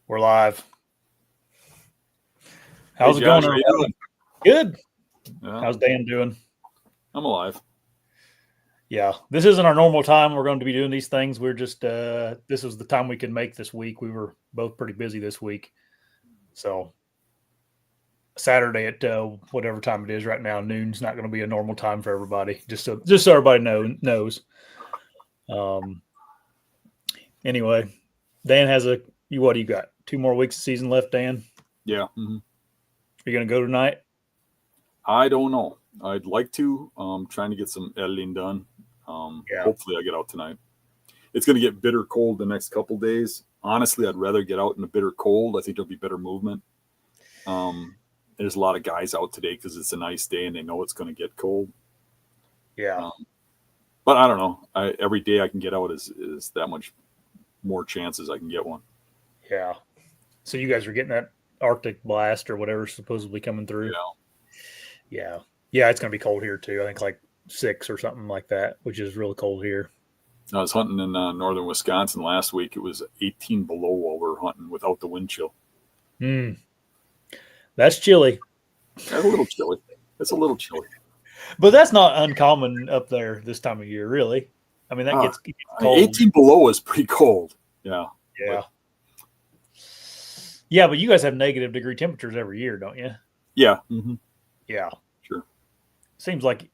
We're live. How's it Josh, going? how you doing? Good. Yeah, How's Dan doing? I'm alive. Yeah, this isn't our normal time. We're going to be doing these things. We're just this was the time we could make this week. We were both pretty busy this week, so Saturday at whatever time it is right now, noon's not going to be a normal time for everybody. Just so everybody knows. Anyway, Dan has what do you got? 2 more weeks of season left, Dan. Yeah. Are you going to go tonight? I don't know. I'd like to. Trying to get some editing done. Hopefully I get out tonight. It's going to get bitter cold the next couple days. Honestly, I'd rather get out in the bitter cold. I think there'll be better movement. There's a lot of guys out today because it's a nice day and they know it's going to get cold. Yeah. But I don't know. Every day I can get out is that much more chances I can get one. Yeah. So you guys are getting that Arctic blast or whatever's supposedly coming through. Yeah. It's going to be cold here too. I think like 6 or something like that, which is really cold here. I was hunting in northern Wisconsin last week. It was 18 below while we were hunting without the wind chill. That's chilly. That's a little chilly. It's a little chilly. But that's not uncommon up there this time of year, really. I mean, that gets cold. 18 below is pretty cold. Yeah. Yeah, but you guys have negative degree temperatures every year, don't you? Yeah. Mm-hmm. Yeah. Sure. Seems like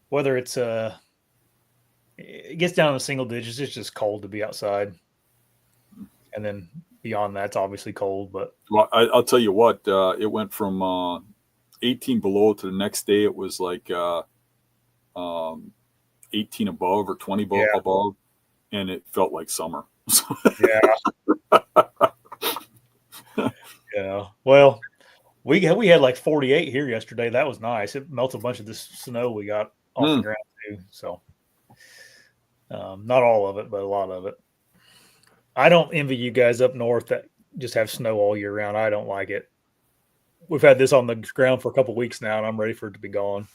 whether it's it gets down in the single digits, it's just cold to be outside. And then beyond that, it's obviously cold. But well, I'll tell you what, it went from 18 below to the next day. It was like 18 above or 20 above, and it felt like summer. Yeah. Yeah. Well, we had like 48 here yesterday. That was nice. It melted a bunch of this snow we got off the ground too. So not all of it, but a lot of it. I don't envy you guys up north that just have snow all year round. I don't like it. We've had this on the ground for a couple of weeks now, and I'm ready for it to be gone.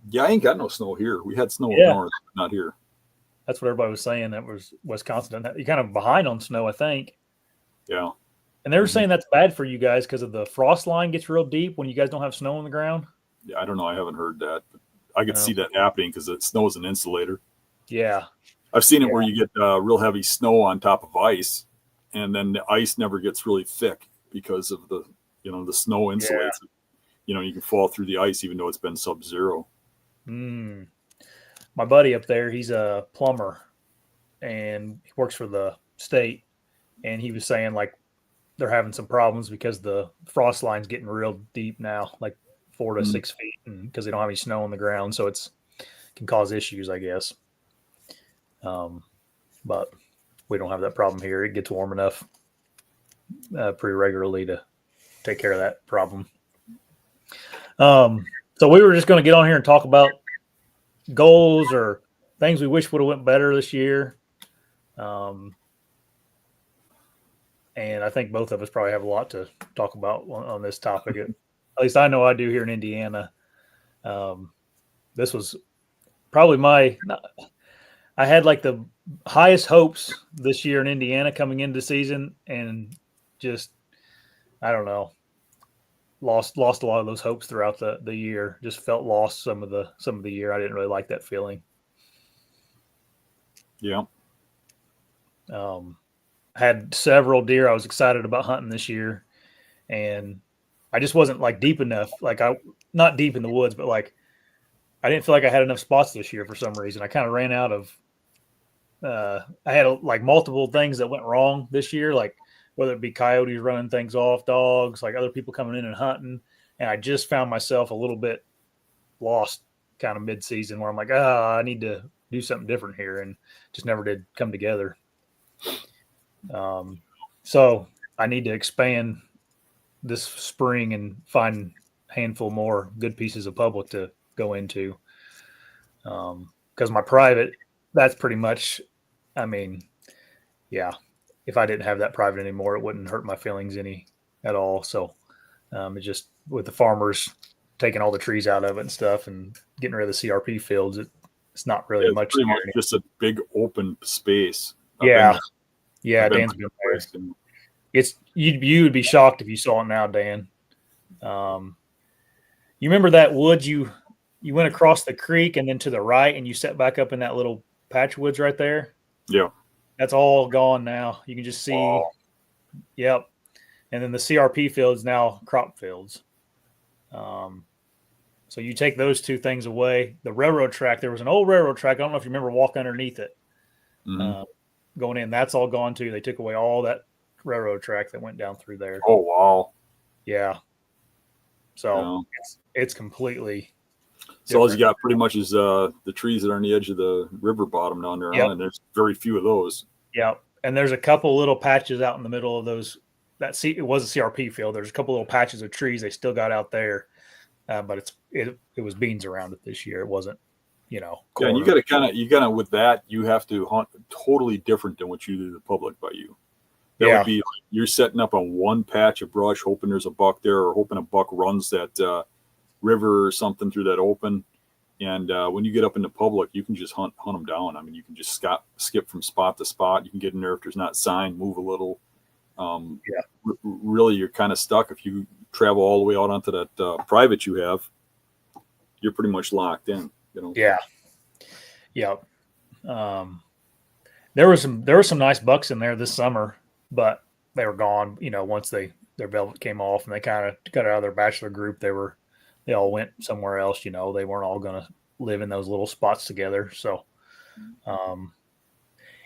Yeah, I ain't got no snow here. We had snow up north, but not here. That's what everybody was saying. That was Wisconsin. You're kind of behind on snow, I think. Yeah. And they were saying that's bad for you guys because of the frost line gets real deep when you guys don't have snow on the ground. Yeah, I don't know. I haven't heard that. But I could see that happening because the snow is an insulator. Yeah. I've seen it where you get real heavy snow on top of ice, and then the ice never gets really thick because of the snow insulates it. You can fall through the ice even though it's been sub-zero. My buddy up there, he's a plumber, and he works for the state, and he was saying like they're having some problems because the frost line's getting real deep now, like 4 to 6 feet, and because they don't have any snow on the ground, so can cause issues, I guess. But we don't have that problem here. It gets warm enough pretty regularly to take care of that problem. So we were just going to get on here and talk about goals or things we wish would have went better this year. And I think both of us probably have a lot to talk about on this topic. At least I know I do here in Indiana. This was probably I had like the highest hopes this year in Indiana coming into the season, and just, I don't know, lost a lot of those hopes throughout the year. Just felt lost some of the year. I didn't really like that feeling. Yeah. Had several deer I was excited about hunting this year, and I just wasn't like deep enough. Like not deep in the woods, but like I didn't feel like I had enough spots this year for some reason. I kind of ran out of. I had like multiple things that went wrong this year, like whether it be coyotes running things off, dogs, like other people coming in and hunting, and I just found myself a little bit lost, kind of mid-season, where I'm like, I need to do something different here, and just never did come together. So I need to expand this spring and find a handful more good pieces of public to go into. Because my private, that's pretty much, I mean, yeah, if I didn't have that private anymore, it wouldn't hurt my feelings any at all. So it just, with the farmers taking all the trees out of it and stuff and getting rid of the CRP fields, it's not really much. Pretty much just a big open space. Yeah. Dan's been there. You would be shocked if you saw it now, Dan. You remember that woods you went across the creek and then to the right and you set back up in that little patch of woods right there? Yeah. That's all gone now. You can just see. Wow. Yep. And then the CRP fields now crop fields. So you take those two things away. The railroad track, there was an old railroad track. I don't know if you remember walking underneath it. Going in, that's all gone too. They took away all that railroad track that went down through there. Oh, wow. Yeah. So it's completely. So all you got pretty much is the trees that are on the edge of the river bottom down there, and there's very few of those. Yeah, and there's a couple little patches out in the middle of those. It was a CRP field. There's a couple little patches of trees they still got out there, but it was beans around it this year. It wasn't, corn. Yeah, and you gotta with that you have to hunt totally different than what you do to the public by you. That would be like you're setting up on one patch of brush, hoping there's a buck there, or hoping a buck runs that river or something through that open. And when you get up in the public, you can just hunt them down. I mean, you can just skip from spot to spot. You can get in there if there's not sign, move a little. Really, you're kind of stuck if you travel all the way out onto that private you have. You're pretty much locked in. Yeah. There were some nice bucks in there this summer, but they were gone. Once their velvet came off and they kind of got out of their bachelor group, they all went somewhere else. They weren't all going to live in those little spots together. So,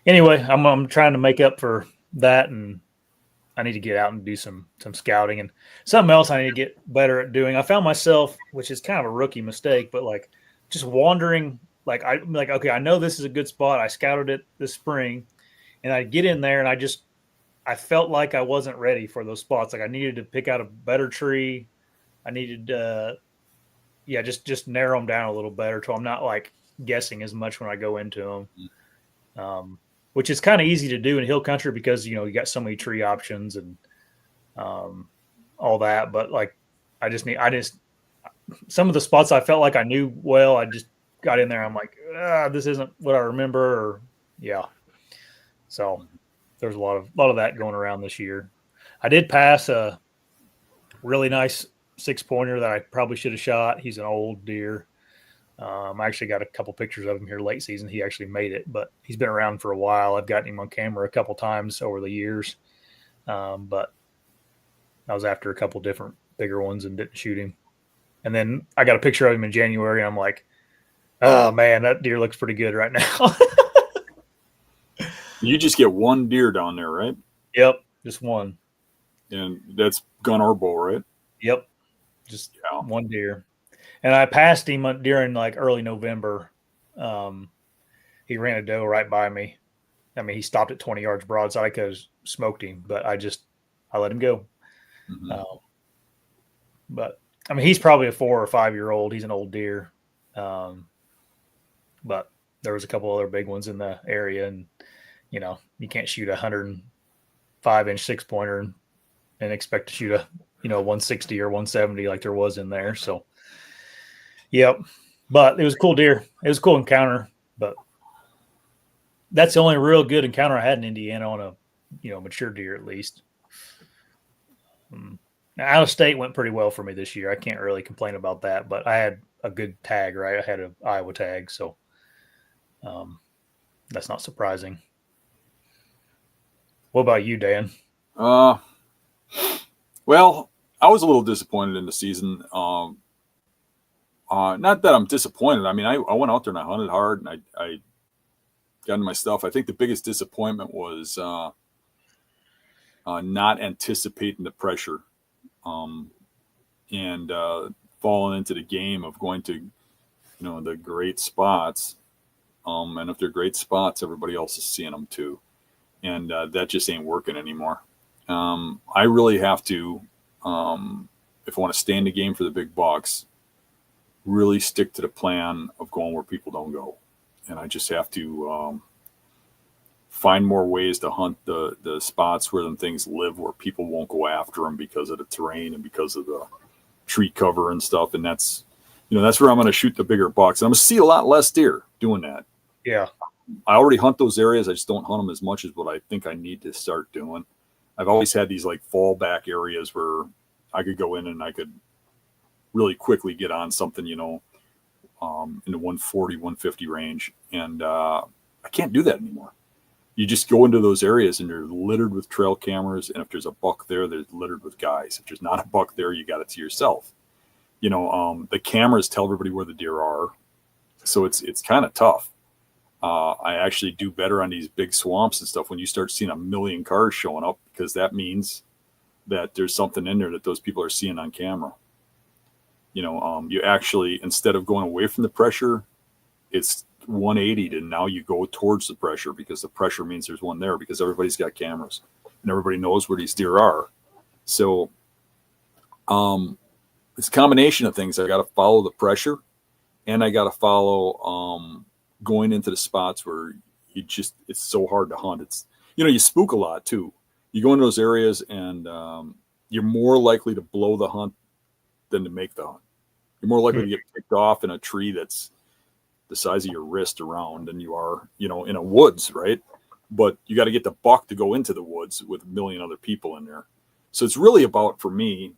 anyway, I'm trying to make up for that, and I need to get out and do some scouting and something else I need to get better at doing. I found myself, which is kind of a rookie mistake, but like just wandering. Okay, I know this is a good spot. I scouted it this spring, and I get in there and I felt like I wasn't ready for those spots. Like I needed to pick out a better tree. I needed just narrow them down a little better so I'm not like guessing as much when I go into them, which is kind of easy to do in hill country because, you got so many tree options and all that. But like, some of the spots I felt like I knew well, I just got in there. I'm like, this isn't what I remember. So there's a lot of that going around this year. I did pass a really nice 6-pointer that I probably should have shot. He's an old deer. I actually got a couple pictures of him here late season. He actually made it, but he's been around for a while. I've gotten him on camera a couple times over the years. But I was after a couple different bigger ones and didn't shoot him. And then I got a picture of him in January, and I'm like, oh man, that deer looks pretty good right now. You just get one deer down there, right? Yep, just one. And that's gun or bow, right? Yep, just one deer. And I passed him during like early November. He ran a doe right by me. I mean, he stopped at 20 yards broadside. I could have smoked him, but I let him go. But I mean, he's probably a 4 or 5 year old. He's an old deer. But there was a couple other big ones in the area, and you can't shoot a 105-inch 6-pointer and expect to shoot a 160 or 170 like there was in there. So, yep. But it was a cool deer. It was a cool encounter. But that's the only real good encounter I had in Indiana on a mature deer at least. Now, out of state went pretty well for me this year. I can't really complain about that. But I had a good tag, right? I had an Iowa tag, so that's not surprising. What about you, Dan? Well, I was a little disappointed in the season. Not that I'm disappointed. I mean, I went out there and I hunted hard and I got into my stuff. I think the biggest disappointment was not anticipating the pressure and falling into the game of going to, the great spots. And if they're great spots, everybody else is seeing them too. And that just ain't working anymore. I really have to, if I want to stay in the game for the big bucks, really stick to the plan of going where people don't go. And I just have to find more ways to hunt the spots where them things live, where people won't go after them because of the terrain and because of the tree cover and stuff. And that's where I'm going to shoot the bigger bucks. And I'm going to see a lot less deer doing that. Yeah. I already hunt those areas. I just don't hunt them as much as what I think I need to start doing. I've always had these like fallback areas where I could go in and I could really quickly get on something, in the 140, 150 range. And I can't do that anymore. You just go into those areas and they're littered with trail cameras. And if there's a buck there, they're littered with guys. If there's not a buck there, you got it to yourself. The cameras tell everybody where the deer are. So it's kind of tough. I actually do better on these big swamps and stuff when you start seeing a million cars showing up, because that means that there's something in there that those people are seeing on camera. You actually, instead of going away from the pressure, it's 180 to now you go towards the pressure, because the pressure means there's one there, because everybody's got cameras and everybody knows where these deer are. So it's a combination of things. I got to follow the pressure, and I got to follow going into the spots where it's so hard to hunt. It's, you spook a lot too. You go into those areas and you're more likely to blow the hunt than to make the hunt. You're more likely to get picked off in a tree that's the size of your wrist around than you are, in a woods, right? But you got to get the buck to go into the woods with a million other people in there. So it's really about, for me,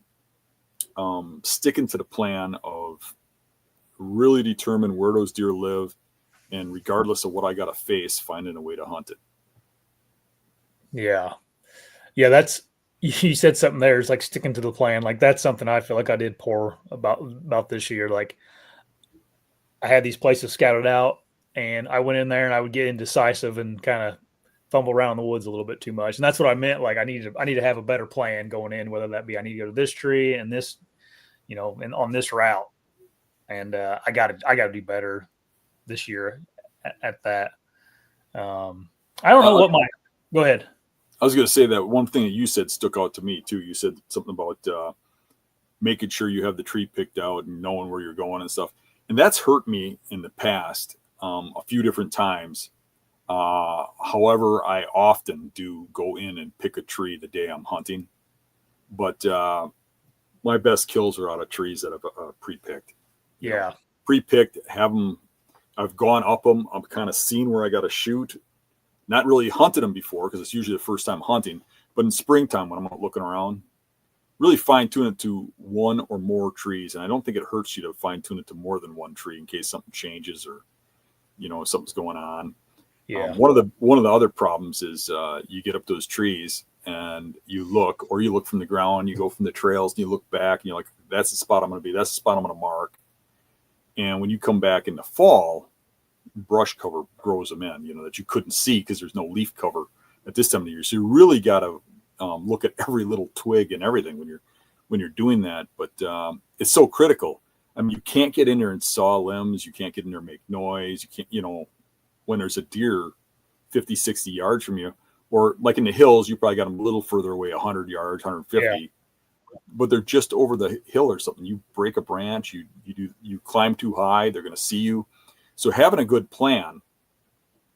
sticking to the plan of really determine where those deer live, and regardless of what I got to face, finding a way to hunt it. Yeah. Yeah, you said something there. It's like sticking to the plan. Like, that's something I feel like I did poor about this year. Like, I had these places scouted out, and I went in there and I would get indecisive and kind of fumble around in the woods a little bit too much. And that's what I meant. Like, I need to have a better plan going in, whether that be I need to go to this tree and this, and on this route. And I got to do better this year at that. I don't know what my. Go ahead. I was going to say that one thing that you said stuck out to me too. You said something about making sure you have the tree picked out and knowing where you're going and stuff. And that's hurt me in the past a few different times. However, I often do go in and pick a tree the day I'm hunting. But my best kills are out of trees that I've pre-picked. Yeah. Pre-picked, I've gone up them. I'm kind of seen where I got to shoot. Not really hunted them before, because it's usually the first time hunting. But in springtime, when I'm out looking around, really fine tune it to one or more trees. And I don't think it hurts you to fine tune it to more than one tree in case something changes or, something's going on. Yeah. One of the other problems is you get up those trees and you look from the ground, you go from the trails and you look back and you're like, that's the spot I'm going to be. That's the spot I'm going to mark. And when you come back in the fall, brush cover grows them in, that you couldn't see because there's no leaf cover at this time of the year. So you really got to look at every little twig and everything when you're doing that. But it's so critical. I mean, you can't get in there and saw limbs. You can't get in there and make noise. You can't, when there's a deer 50, 60 yards from you, or like in the hills, you probably got them a little further away, 100 yards, 150. Yeah. But they're just over the hill or something. You break a branch, you climb too high, they're going to see you. So having a good plan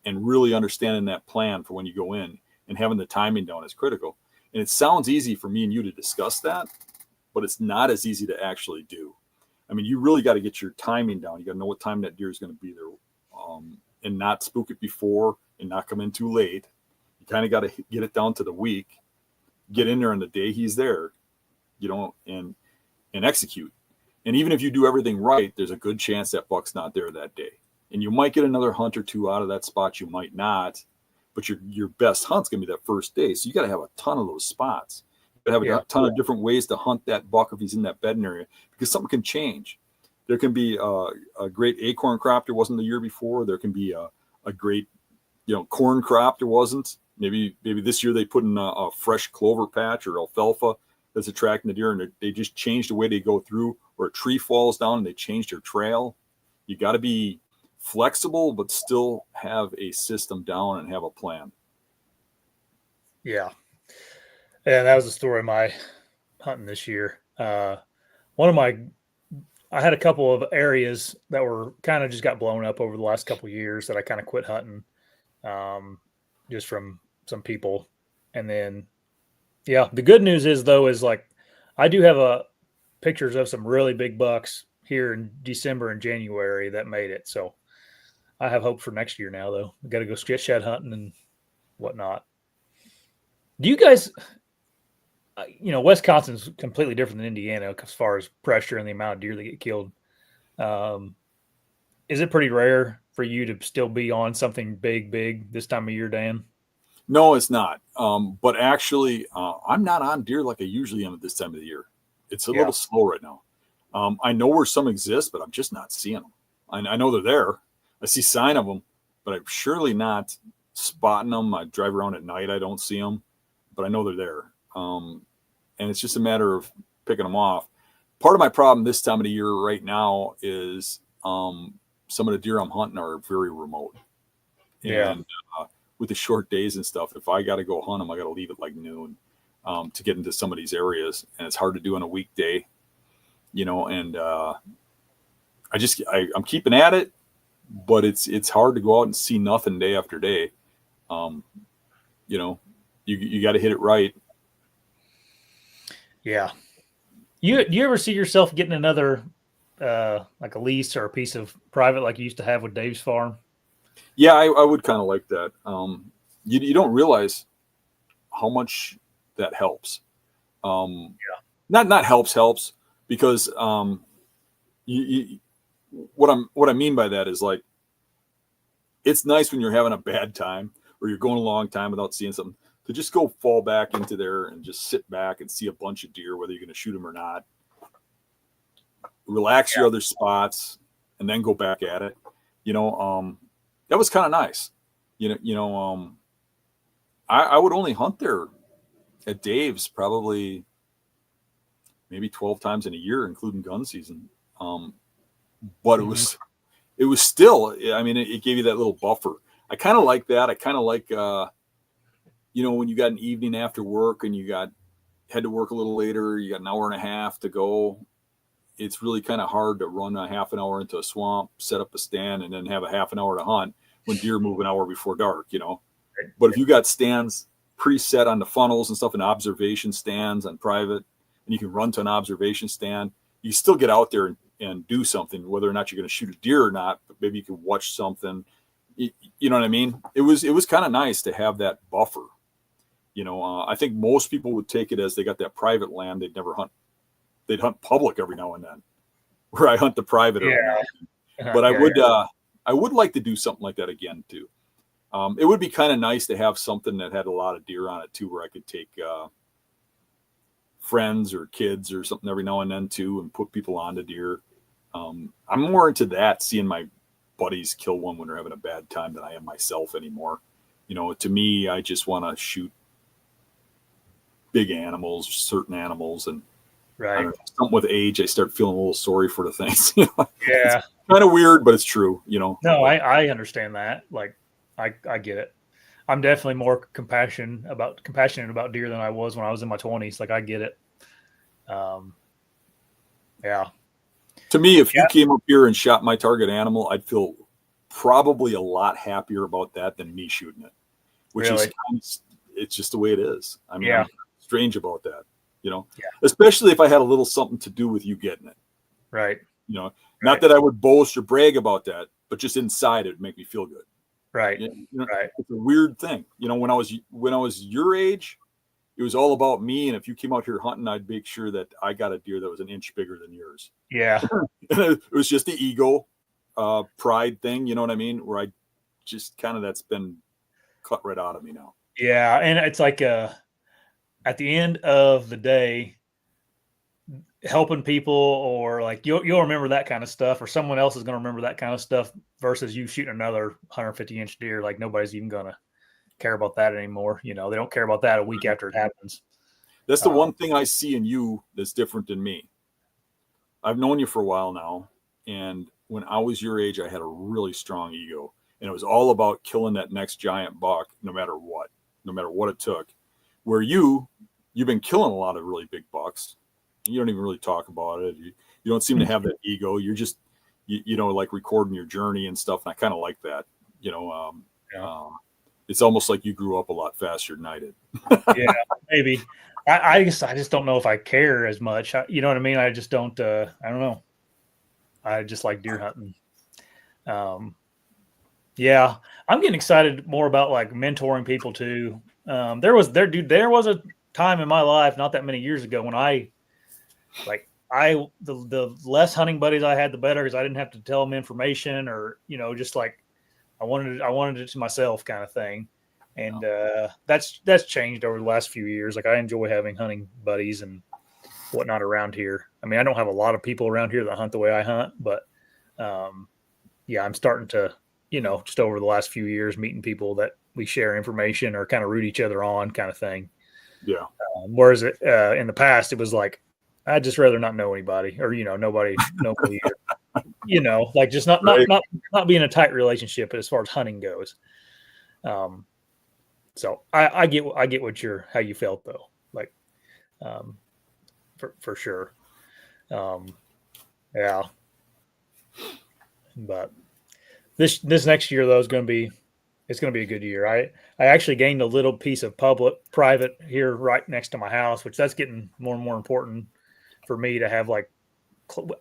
and really understanding that plan for when you go in and having the timing down is critical. And it sounds easy for me and you to discuss that, but it's not as easy to actually do. I mean, you really got to get your timing down. You got to know what time that deer is going to be there, and not spook it before and not come in too late. You kind of got to get it down to the week, get in there on the day he's there, and execute. And even if you do everything right, there's a good chance that buck's not there that day. And you might get another hunt or two out of that spot. You might not, but your best hunt's going to be that first day. So you got to have a ton of those spots. You got to have a ton of different ways to hunt that buck if he's in that bedding area, because something can change. There can be a great acorn crop there wasn't the year before. There can be a great, corn crop there wasn't. Maybe this year they put in a fresh clover patch or alfalfa that's attracting the deer, and they just changed the way they go through, or a tree falls down and they change their trail. You got to be flexible, but still have a system down and have a plan. Yeah. And that was the story of my hunting this year. I had a couple of areas that were kind of just got blown up over the last couple of years that I kind of quit hunting, just from some people. And then, the good news is like, I do have pictures of some really big bucks here in December and January that made it. So I have hope for next year now, though. I got to go shed hunting and whatnot. Do you guys Wisconsin's completely different than Indiana as far as pressure and the amount of deer that get killed. Um, is it pretty rare for you to still be on something big this time of year, Dan? No, it's not. But actually, I'm not on deer like I usually am at this time of the year. It's a Yeah. little slow right now. I know where some exist, but I'm just not seeing them. I know they're there. I see sign of them, but I'm surely not spotting them. I drive around at night. I don't see them, but I know they're there. And it's just a matter of picking them off. Part of my problem this time of the year right now is some of the deer I'm hunting are very remote. Yeah. And with the short days and stuff, if I got to go hunt them, I got to leave at like noon to get into some of these areas. And it's hard to do on a weekday, and I'm keeping at it, but it's hard to go out and see nothing day after day. Um, you know, you got to hit it right. Yeah. You ever see yourself getting another like a lease or a piece of private like you used to have with Dave's farm? Yeah, I would kind of like that. You don't realize how much that helps. Yeah. Not helps because you what I mean by that is like it's nice when you're having a bad time or you're going a long time without seeing something to just go fall back into there and just sit back and see a bunch of deer, whether you're going to shoot them or not. Relax your other spots and then go back at it. That was kind of nice. I would only hunt there at Dave's probably maybe 12 times in a year, including gun season. But it was still, I mean, it gave you that little buffer. I kind of like that. I kind of like, when you got an evening after work and had to work a little later, you got an hour and a half to go. It's really kind of hard to run a half an hour into a swamp, set up a stand, and then have a half an hour to hunt when deer move an hour before dark, But if you got stands preset on the funnels and stuff and observation stands on private, and you can run to an observation stand, you still get out there and do something, whether or not you're going to shoot a deer or not, but maybe you can watch something. You know what I mean? It was kind of nice to have that buffer. I think most people would take it as they got that private land. They'd never hunt. They'd hunt public every now and then, where I hunt the private every now and then. But I would like to do something like that again too. It would be kind of nice to have something that had a lot of deer on it too, where I could take friends or kids or something every now and then too, and put people on to deer. I'm more into that, seeing my buddies kill one when they're having a bad time than I am myself anymore. To me, I just want to shoot big animals, certain animals, and I don't know, something with age, I start feeling a little sorry for the things. Yeah. It's kind of weird, but it's true. No, I understand that. Like, I get it. I'm definitely more compassionate about deer than I was when I was in my 20s. Like, I get it. Yeah. To me, if you came up here and shot my target animal, I'd feel probably a lot happier about that than me shooting it, which is it's just the way it is. I mean, I'm strange about that, especially if I had a little something to do with you getting it. Right. Not that I would boast or brag about that, but just inside it'd make me feel good. Right. Right. It's a weird thing. When I was your age, it was all about me. And if you came out here hunting, I'd make sure that I got a deer that was an inch bigger than yours. Yeah. It was just the ego, pride thing. You know what I mean? Where I just that's been cut right out of me now. Yeah. And it's like, at the end of the day, helping people, or like you'll remember that kind of stuff, or someone else is going to remember that kind of stuff versus you shooting another 150-inch deer. Like, nobody's even going to care about that anymore. They don't care about that a week after it happens. That's the one thing I see in you that's different than me. I've known you for a while now, and when I was your age, I had a really strong ego, and it was all about killing that next giant buck, no matter what it took. Where you've been killing a lot of really big bucks. You don't even really talk about it. You don't seem to have that ego. You're just, like recording your journey and stuff. And I kind of like that, it's almost like you grew up a lot faster than I did. Yeah, maybe. I just don't know if I care as much. You know what I mean? I just don't, I don't know. I just like deer hunting. Yeah, I'm getting excited more about like mentoring people too. There was a time in my life, not that many years ago, when the less hunting buddies I had, the better, because I didn't have to tell them information, or just like I wanted it to myself, kind of thing. And that's changed over the last few years. Like, I enjoy having hunting buddies and whatnot around here. I mean, I don't have a lot of people around here that hunt the way I hunt, but I'm starting to, just over the last few years, meeting people that we share information or kind of root each other on, kind of thing. Yeah. Whereas in the past, it was like, I'd just rather not know anybody, or nobody, like just not being a tight relationship as far as hunting goes. So I get how you felt, though, like for sure. Yeah, but this next year, though, it's going to be a good year. I actually gained a little piece of private here right next to my house, which that's getting more and more important for me to have. Like,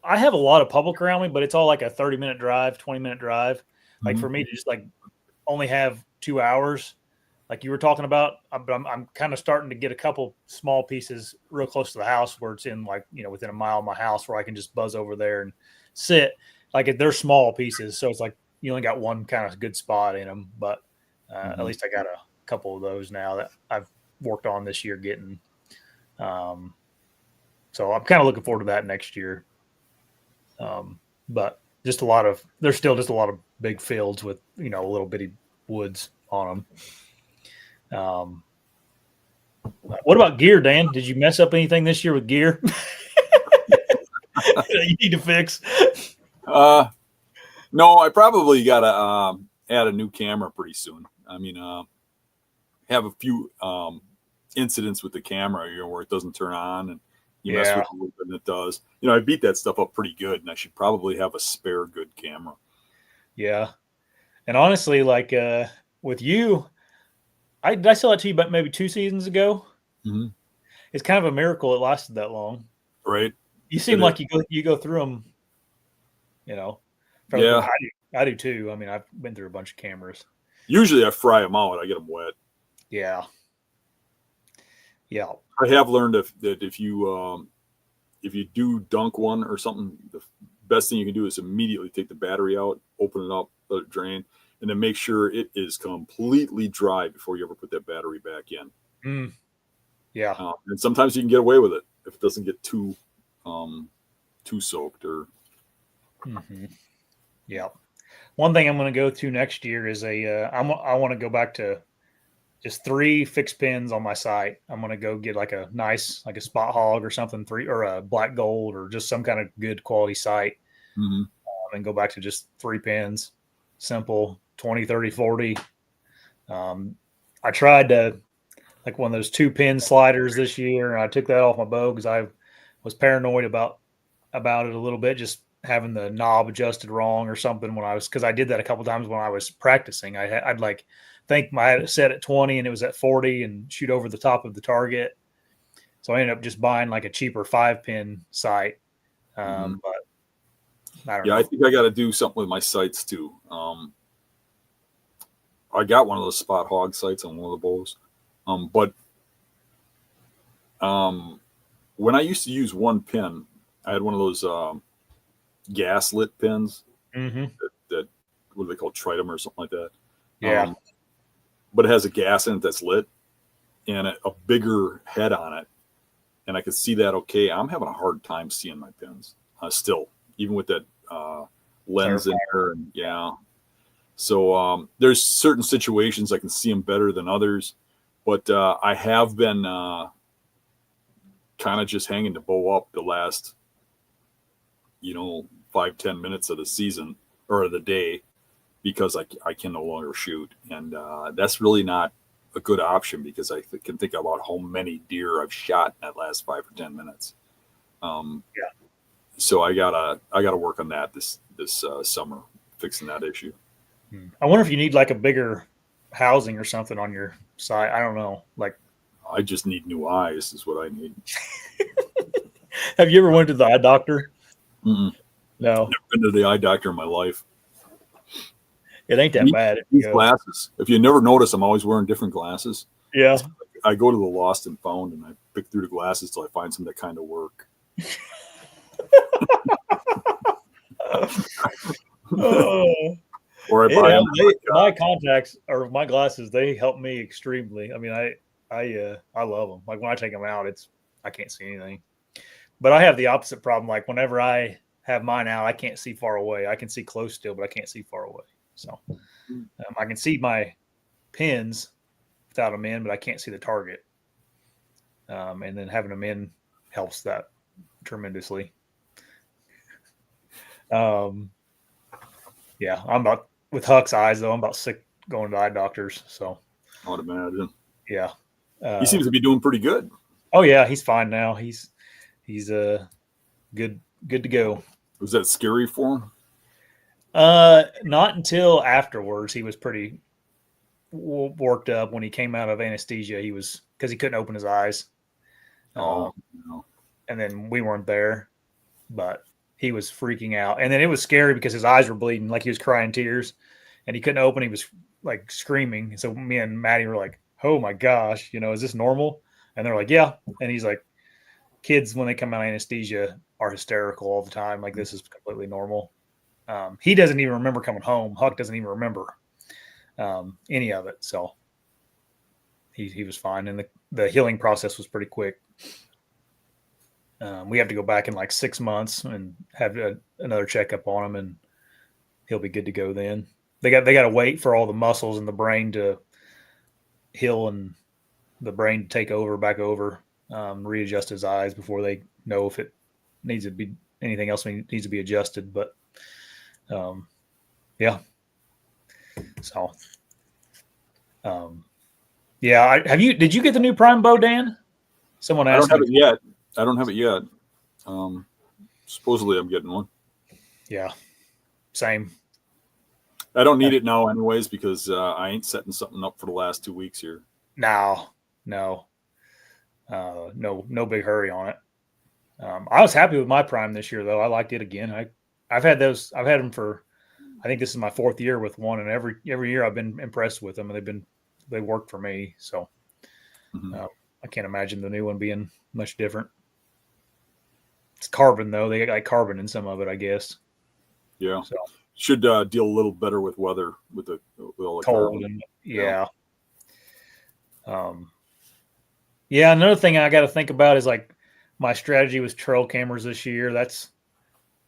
I have a lot of public around me, but it's all like a 30-minute drive, 20-minute drive. Like, for me to just like only have 2 hours, like you were talking about, I'm kind of starting to get a couple small pieces real close to the house where it's in, like, within a mile of my house, where I can just buzz over there and sit. Like, they're small pieces, so it's like you only got one kind of good spot in them, but at least I got a couple of those now that I've worked on this year getting. So I'm kind of looking forward to that next year. But there's still just a lot of big fields with, little bitty woods on them. What about gear, Dan? Did you mess up anything this year with gear? You need to fix? No, I probably got to add a new camera pretty soon. I mean, have a few incidents with the camera, where it doesn't turn on and you mess with it a little bit and it does. I beat that stuff up pretty good, and I should probably have a spare good camera. Yeah. And honestly, like with you, did I sell it to you about maybe 2 seasons ago? Mm-hmm. It's kind of a miracle it lasted that long. Right. You seem like you go through them, Yeah. I do too. I mean, I've been through a bunch of cameras. Usually I fry them out. I get them wet. Yeah. Yeah. I have learned that if you do dunk one or something, the best thing you can do is immediately take the battery out, open it up, let it drain, and then make sure it is completely dry before you ever put that battery back in. Yeah. And sometimes you can get away with it if it doesn't get too soaked or. Mm-hmm. Yeah. One thing I'm going to go to next year is I want to go back to just 3 fixed pins on my site. I'm going to go get like a nice, like a Spot Hog or something, 3, or a Black Gold, or just some kind of good quality site. And go back to just 3 pins, simple, 20, 30, 40. I tried to, like, one of those 2-pin sliders this year, and I took that off my bow because I was paranoid about it a little bit, just having the knob adjusted wrong or something because I did that a couple times when I was practicing. I'd like think I had it set at 20 and it was at 40 and shoot over the top of the target. So I ended up just buying like a cheaper 5-pin sight. But I don't know. I think I got to do something with my sights too. I got one of those Spot Hog sights on one of the bows. But when I used to use 1 pin, I had one of those gas lit pins that what do they call, Tritum or something like that. Yeah. But it has a gas in it that's lit and a bigger head on it. And I could see that okay. I'm having a hard time seeing my pins still, even with that lens in there. And so there's certain situations I can see them better than others. But I have been kind of just hanging the bow up the last 5-10 minutes of the season or of the day, because I can no longer shoot. And that's really not a good option, because I can think about how many deer I've shot in that last 5 or 10 minutes. So I gotta work on that this summer, fixing that issue. I wonder if you need like a bigger housing or something on your site. I don't know. Like, I just need new eyes is what I need. Have you ever went to the eye doctor? No. Never been to the eye doctor in my life. It ain't that bad. These glasses. If you never notice, I'm always wearing different glasses. Yeah. It's like a I go to the lost and found, and I pick through the glasses till I find some that kind of work. Or I buy them. My contacts or my glasses, they help me extremely. I mean, I love them. Like when I take them out, I can't see anything. But I have the opposite problem. Like whenever I have mine out, I can't see far away. I can see close still, but I can't see far away. So I can see my pins without them in, but I can't see the target. And then having them in helps that tremendously. Yeah, I'm about with Huck's eyes though. I'm about sick going to eye doctors. So I would imagine. Yeah, he seems to be doing pretty good. Oh yeah, he's fine now. He's good to go. Was that scary for him? Not until afterwards. He was pretty worked up when he came out of anesthesia. He was because he couldn't open his eyes. No. And then we weren't there, but he was freaking out. And then it was scary because his eyes were bleeding, like he was crying tears, and he couldn't open. He was like screaming. And so me and Maddie were like, "Oh my gosh, is this normal?" And they're like, "Yeah." And he's like, "Kids when they come out of anesthesia are hysterical all the time. Like this is completely normal." He doesn't even remember coming home. Huck doesn't even remember any of it. So he was fine, and the healing process was pretty quick. We have to go back in like 6 months and have another checkup on him, and he'll be good to go then. They got to wait for all the muscles in the brain to heal and the brain to take over, back over, readjust his eyes before they know if it needs to be anything else needs to be adjusted. But yeah. So yeah. Did you get the new Prime bow, Dan? Someone asked me. I don't have it yet. Supposedly I'm getting one. Yeah. Same. I don't need it now anyways because I ain't setting something up for the last 2 weeks here. No big hurry on it. I was happy with my Prime this year though. I liked it again. I've had them for, I think this is my 4th year with one, and every year I've been impressed with them, and they worked for me. So I can't imagine the new one being much different. It's carbon though. They got like carbon in some of it, I guess. Yeah. So should deal a little better with weather with all the cold carbon. And yeah. Another thing I got to think about is like my strategy with trail cameras this year. That's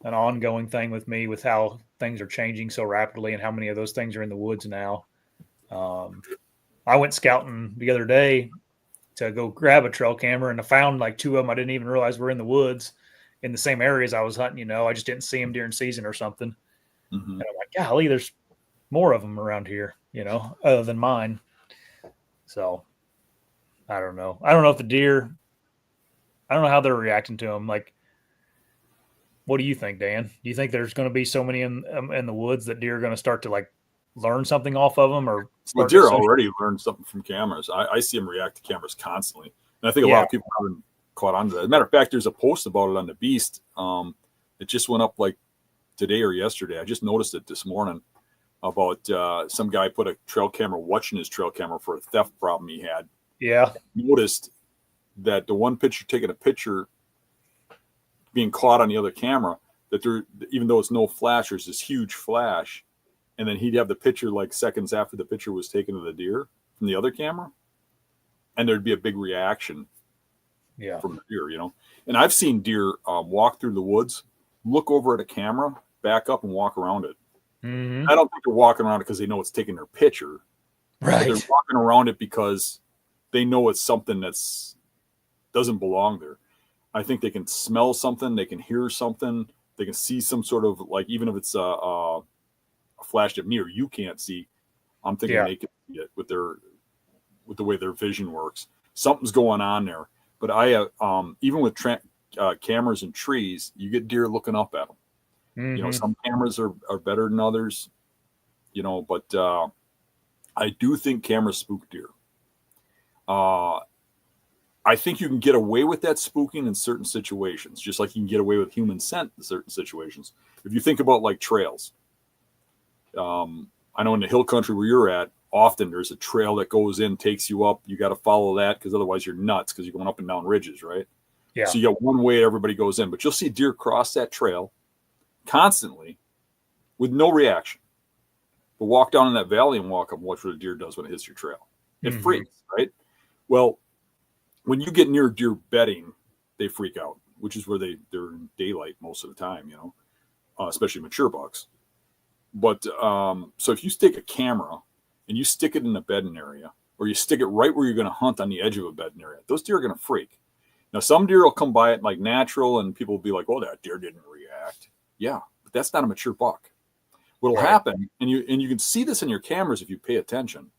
an ongoing thing with me with how things are changing so rapidly and how many of those things are in the woods now. I went scouting the other day to go grab a trail camera, and I found like 2 of them I didn't even realize were in the woods in the same areas I was hunting. I just didn't see them during season or something. And I'm like, golly, there's more of them around here, other than mine. So I don't know. I don't know if the deer, I don't know how they're reacting to them. Like, what do you think, Dan? Do you think there's going to be so many in the woods that deer are going to start to like learn something off of them? Or deer already learned something from cameras. I see them react to cameras constantly. And I think a lot of people haven't caught on to that. As a matter of fact, there's a post about it on the Beast. It just went up like today or yesterday. I just noticed it this morning about some guy put a trail camera watching his trail camera for a theft problem he had. Yeah. Noticed that the one picture taking a picture being caught on the other camera, that there, even though it's no flash, there's this huge flash. And then he'd have the picture like seconds after the picture was taken of the deer from the other camera. And there'd be a big reaction from the deer, And I've seen deer walk through the woods, look over at a camera, back up and walk around it. Mm-hmm. I don't think they're walking around it because they know it's taking their picture. Right. They're walking around it because they know it's something that's doesn't belong there. I think they can smell something, they can hear something, they can see some sort of like, even if it's a flash that me or you can't see, I'm thinking they can see it with the way their vision works. Something's going on there. But I even with cameras and trees, you get deer looking up at them. Mm-hmm. Some cameras are better than others, but I do think cameras spook deer. I think you can get away with that spooking in certain situations, just like you can get away with human scent in certain situations. If you think about like trails, I know in the hill country where you're at, often there's a trail that goes in, takes you up. You got to follow that because otherwise you're nuts because you're going up and down ridges, right? Yeah. So you got one way everybody goes in, but you'll see deer cross that trail constantly with no reaction. But walk down in that valley and walk up and watch what a deer does when it hits your trail. It freaks, right? Well, when you get near deer bedding, they freak out, which is where they're in daylight most of the time, you know, especially mature bucks. But so if you stick a camera and you stick it in a bedding area, or you stick it right where you're going to hunt on the edge of a bedding area, those deer are going to freak. Now, some deer will come by it like natural, and people will be like, "Oh, that deer didn't react." Yeah, but that's not a mature buck. What'll happen, and you can see this in your cameras if you pay attention.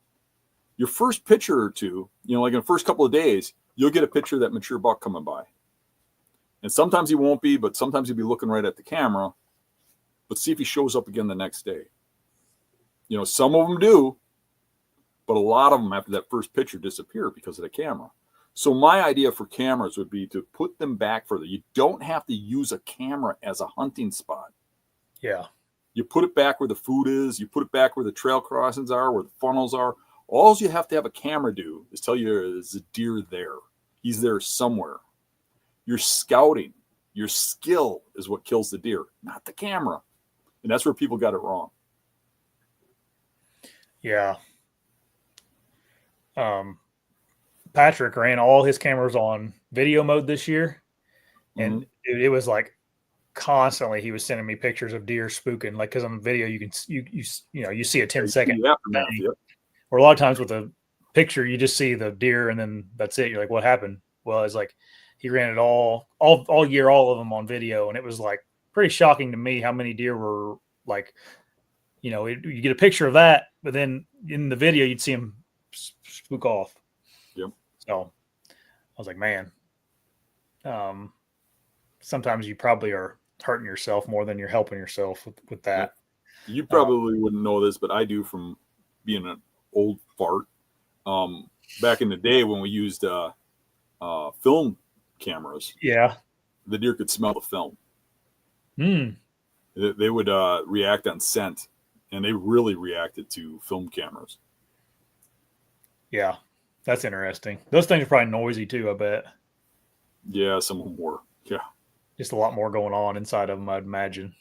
Your first picture or two, you know, like in the first couple of days, you'll get a picture of that mature buck coming by. And sometimes he won't be, but sometimes he'll be looking right at the camera. But see if he shows up again the next day. You know, some of them do, but a lot of them after that first picture disappear because of the camera. So my idea for cameras would be to put them back further. You don't have to use a camera as a hunting spot. Yeah. You put it back where the food is. You put it back where the trail crossings are, where the funnels are. All you have to have a camera do is tell you there's a deer there. He's there somewhere. Your scouting, your skill is what kills the deer, not the camera. And that's where people got it wrong. Yeah. Patrick ran all his cameras on video mode this year. And it was like constantly he was sending me pictures of deer spooking, like, because on the video you can you see a 10-second aftermath, yep. Or a lot of times with a picture you just see the deer and then that's it. You're like, what happened? Well, it's like he ran it all year, all of them on video, and it was like pretty shocking to me how many deer were like, you know, you get a picture of that, but then in the video you'd see them spook off. Yep. So I was like, man, sometimes you probably are hurting yourself more than you're helping yourself with that. You probably wouldn't know this, but I do from being an old fart. Back in the day when we used film cameras, the deer could smell the film. They would react on scent, and they really reacted to film cameras. Yeah, that's interesting. Those things are probably noisy too, I bet. Yeah, some of them were. Yeah. Just a lot more going on inside of them, I'd imagine.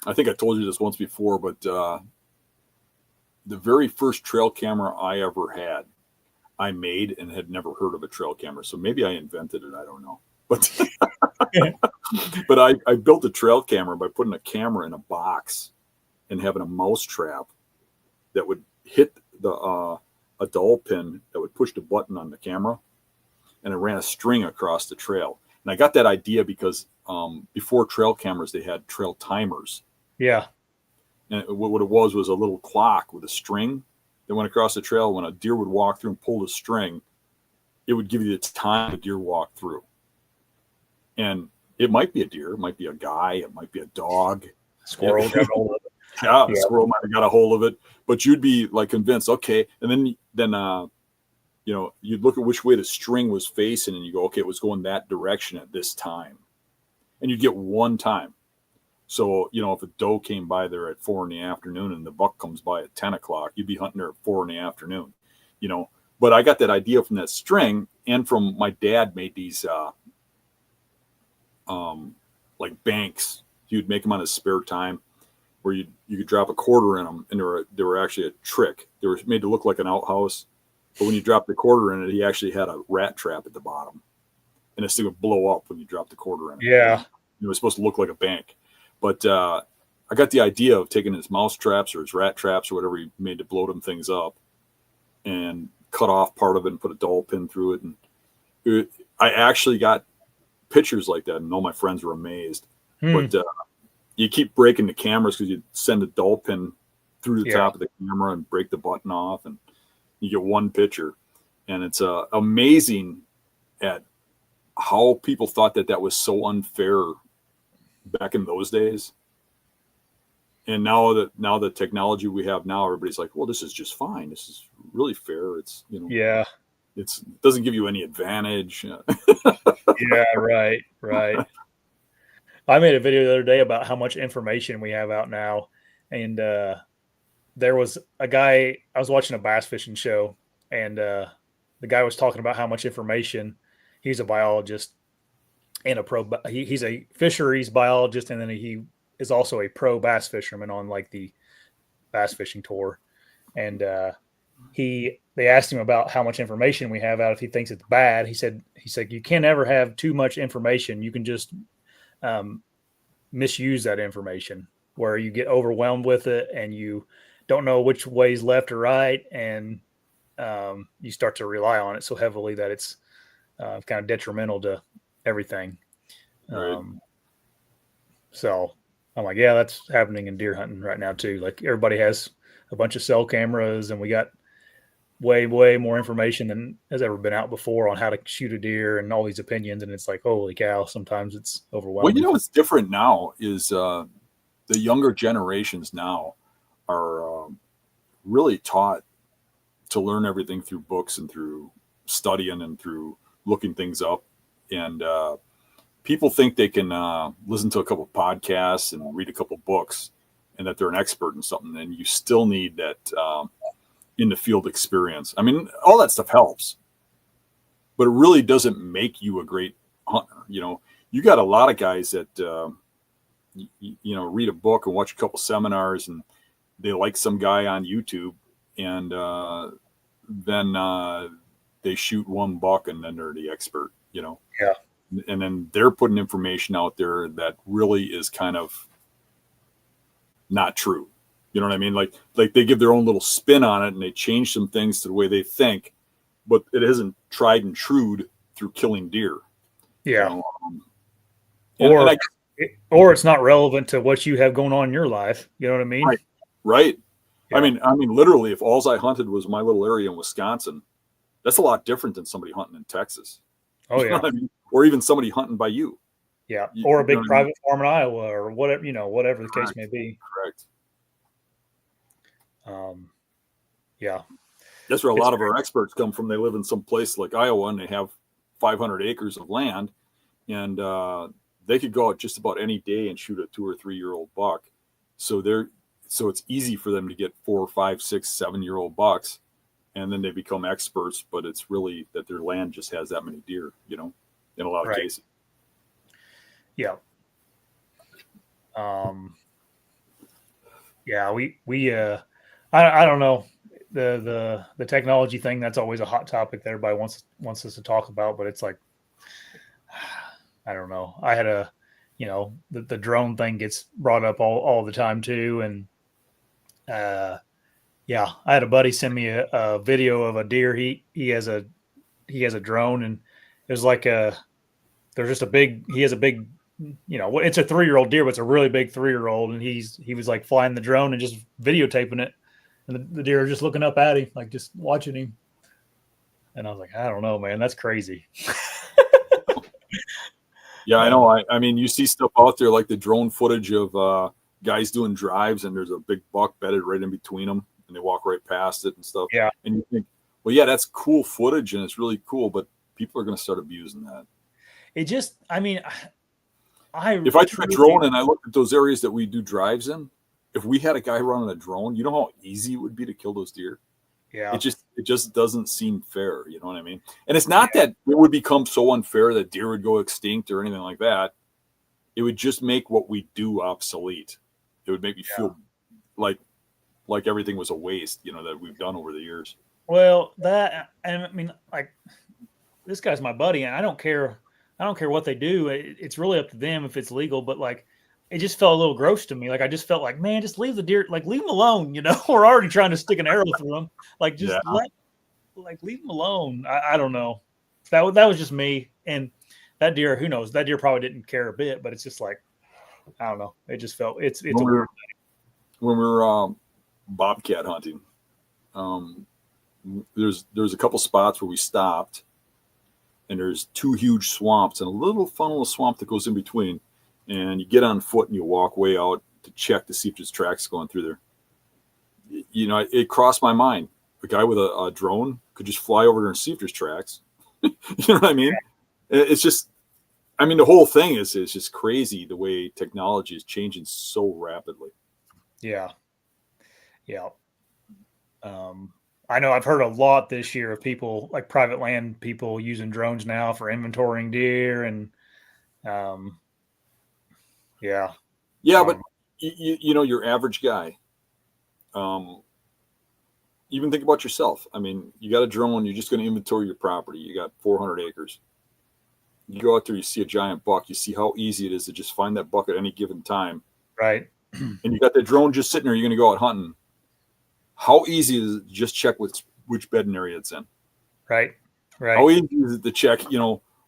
I think I told you this once before, but the very first trail camera I ever had, I made and had never heard of a trail camera. So maybe I invented it. I don't know. But but I built a trail camera by putting a camera in a box and having a mouse trap that would hit a dowel pin that would push the button on the camera, and it ran a string across the trail. And I got that idea because before trail cameras, they had trail timers. Yeah. And what it was a little clock with a string that went across the trail. When a deer would walk through and pull the string, it would give you the time the deer walked through. And it might be a deer, it might be a guy, it might be a dog. Squirrel got a hold of it. Yeah, a squirrel might have got a hold of it. But you'd be like convinced, okay. And then you know, you'd look at which way the string was facing and you go, okay, it was going that direction at this time. And you'd get one time. So, you know, if a doe came by there at 4 p.m. and the buck comes by at 10 o'clock, you'd be hunting there at 4 p.m, you know. But I got that idea from that string and from my dad made these like banks. He would make them on his spare time where you could drop a quarter in them, and they were actually a trick. They were made to look like an outhouse. But when you dropped the quarter in it, he actually had a rat trap at the bottom. And this thing would blow up when you dropped the quarter in it. Yeah. It was supposed to look like a bank. But I got the idea of taking his mouse traps or his rat traps or whatever he made to blow them things up and cut off part of it and put a dowel pin through it. And I actually got pictures like that, and all my friends were amazed. But you keep breaking the cameras because you send a dowel pin through the top of the camera and break the button off, and you get one picture. And it's amazing at how people thought that was so unfair back in those days. And now the technology we have now, everybody's like, well, this is just fine. This is really fair. It's, you know, it doesn't give you any advantage. Yeah, right. I made a video the other day about how much information we have out now. And there was a guy, I was watching a bass fishing show, and the guy was talking about how much information. He's a biologist and a pro. He's a fisheries biologist, and then he is also a pro bass fisherman on like the bass fishing tour. And they asked him about how much information we have out if he thinks it's bad. He said you can't ever have too much information. You can just um, misuse that information where you get overwhelmed with it and you don't know which way's left or right, and you start to rely on it so heavily that it's kind of detrimental to everything. Right. So I'm like, yeah, that's happening in deer hunting right now too. Like everybody has a bunch of cell cameras, and we got way more information than has ever been out before on how to shoot a deer and all these opinions. And it's like, holy cow, sometimes it's Well, overwhelming. what's different now is the younger generations now are really taught to learn everything through books and through studying and through looking things up. And people think they can listen to a couple of podcasts and read a couple of books and that they're an expert in something. And you still need that in the field experience. I mean, all that stuff helps, but it really doesn't make you a great hunter. You got a lot of guys that, read a book and watch a couple seminars and they like some guy on YouTube, and then they shoot one buck and then they're the expert, Yeah. And then they're putting information out there that really is kind of not true. You know what I mean? Like they give their own little spin on it and they change some things to the way they think, but it isn't tried and true through killing deer. Yeah. And or it's not relevant to what you have going on in your life. You know what I mean? Right. Yeah. I mean, literally, if all I hunted was my little area in Wisconsin, that's a lot different than somebody hunting in Texas. Oh yeah. You know what I mean? Or even somebody hunting by you. Yeah. Or a big private farm in Iowa or whatever, whatever the case may be. Correct. Yeah. That's where a lot of our experts come from. They live in some place like Iowa and they have 500 acres of land, and they could go out just about any day and shoot a 2 or 3 year old buck. So it's easy for them to get 4, 5, 6, 7 year old bucks, and then they become experts. But it's really that their land just has that many deer, in a lot of cases. Yeah. Yeah. I don't know, the technology thing. That's always a hot topic that everybody wants us to talk about, but it's like, I don't know. I had the drone thing gets brought up all the time too. And yeah, I had a buddy send me a video of a deer. He has a drone, and it was like he has a big, it's a 3-year-old deer, but it's a really big 3-year-old. And he was like flying the drone and just videotaping it. And the deer are just looking up at him, like just watching him. And I was like, I don't know, man, that's crazy. Yeah, I know. I mean, you see stuff out there like the drone footage of guys doing drives, and there's a big buck bedded right in between them, and they walk right past it and stuff. Yeah. And you think, well, yeah, that's cool footage, and it's really cool, but people are going to start abusing that. It just, I mean, if I took a drone and I looked at those areas that we do drives in, if we had a guy running a drone, you know how easy it would be to kill those deer? Yeah. It just doesn't seem fair. You know what I mean? And it's not that it would become so unfair that deer would go extinct or anything like that. It would just make what we do obsolete. It would make me feel like everything was a waste, that we've done over the years. Well, and I mean, like, this guy's my buddy, and I don't care what they do. It's really up to them if it's legal, but like, it just felt a little gross to me. Like, I just felt like, man, just leave the deer, like, leave them alone. We're already trying to stick an arrow through them. Like, just leave them alone. I don't know. That was just me. And that deer, who knows? That deer probably didn't care a bit, but it's just like, I don't know. It just felt it's a weird thing. When we were bobcat hunting, there's a couple spots where we stopped, and there's 2 huge swamps and a little funnel of swamp that goes in between. And you get on foot and you walk way out to check to see if there's tracks going through there. It crossed my mind. A guy with a drone could just fly over there and see if there's tracks. You know what I mean? It's just, the whole thing is just crazy the way technology is changing so rapidly. Yeah. Yeah. I know I've heard a lot this year of people, like private land people, using drones now for inventorying deer, and um, yeah, Yeah, but um, your average guy. Um, Even think about yourself. I mean, you got a drone. You're just going to inventory your property. You got 400 acres. You go out there, you see a giant buck. You see how easy it is to just find that buck at any given time. right, And you got that drone just sitting there. You're going to go out hunting. How easy is it to just check which bedding area it's in? right, How right, easy is it to check,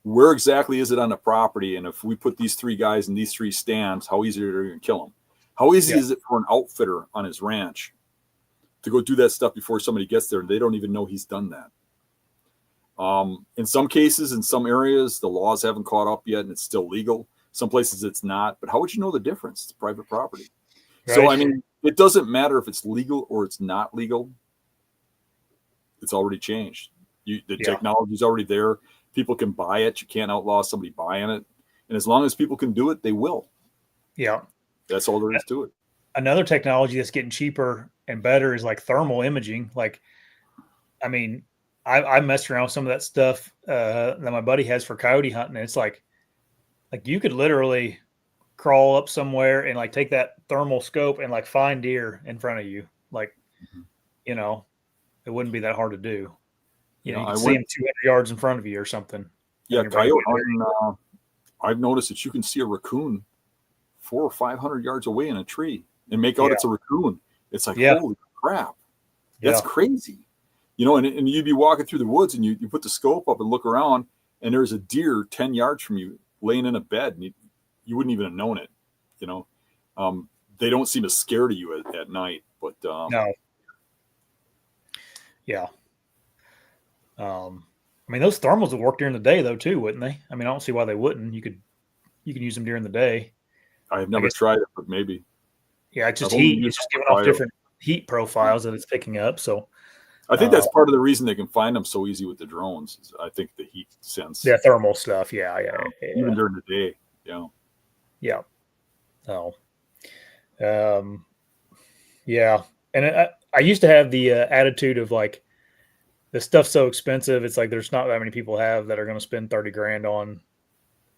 where exactly is it on the property? And if we put these three guys in these three stands, how easy are we going to kill them? How easy yeah, is it for an outfitter on his ranch to go do that stuff before somebody gets there? They don't even know he's done that. In some cases, in some areas, the laws haven't caught up yet and it's still legal. Some places it's not. But how would you know the difference? It's private property. So, right, I mean, it doesn't matter if it's legal or it's not legal. It's already changed. The yeah, technology is already there. People can buy it. You can't outlaw somebody buying it. And as long as people can do it, they will. yeah. That's all there is to it. Another technology that's getting cheaper and better is like thermal imaging. Like, I mean, I messed around with some of that stuff that my buddy has for coyote hunting. And it's like you could literally crawl up somewhere and like take that thermal scope and like find deer in front of you. Like, Mhm. you know, it wouldn't be that hard to do. You know, you I could see went, them 200 yards in front of you or something, and yeah, you're banging. coyote hunting. I've noticed that you can see a raccoon 400 or 500 yards away in a tree and make out Yeah, it's a raccoon. It's like, yeah, holy crap. That's yeah, crazy. And you'd be walking through the woods and you put the scope up and look around and there's a deer 10 yards from you laying in a bed and you wouldn't even have known it. You know, they don't seem as scared of you at night, but no, yeah. I mean, those thermals would work during the day though too, wouldn't they? I mean, I don't see why they wouldn't. You can use them during the day. I have I never guess. tried it, but maybe. Yeah, it's just I've only heat. used It's it just for giving off coyote. different heat profiles that it's picking up. So, I think uh, that's part of the reason they can find them so easy with the drones. I think the heat sense, yeah, thermal stuff. Yeah, yeah, even yeah, during the day. Yeah. yeah. So, um, yeah. And I used to have the attitude of like the stuff's so expensive. It's like there's not that many people have that are going to spend 30 grand on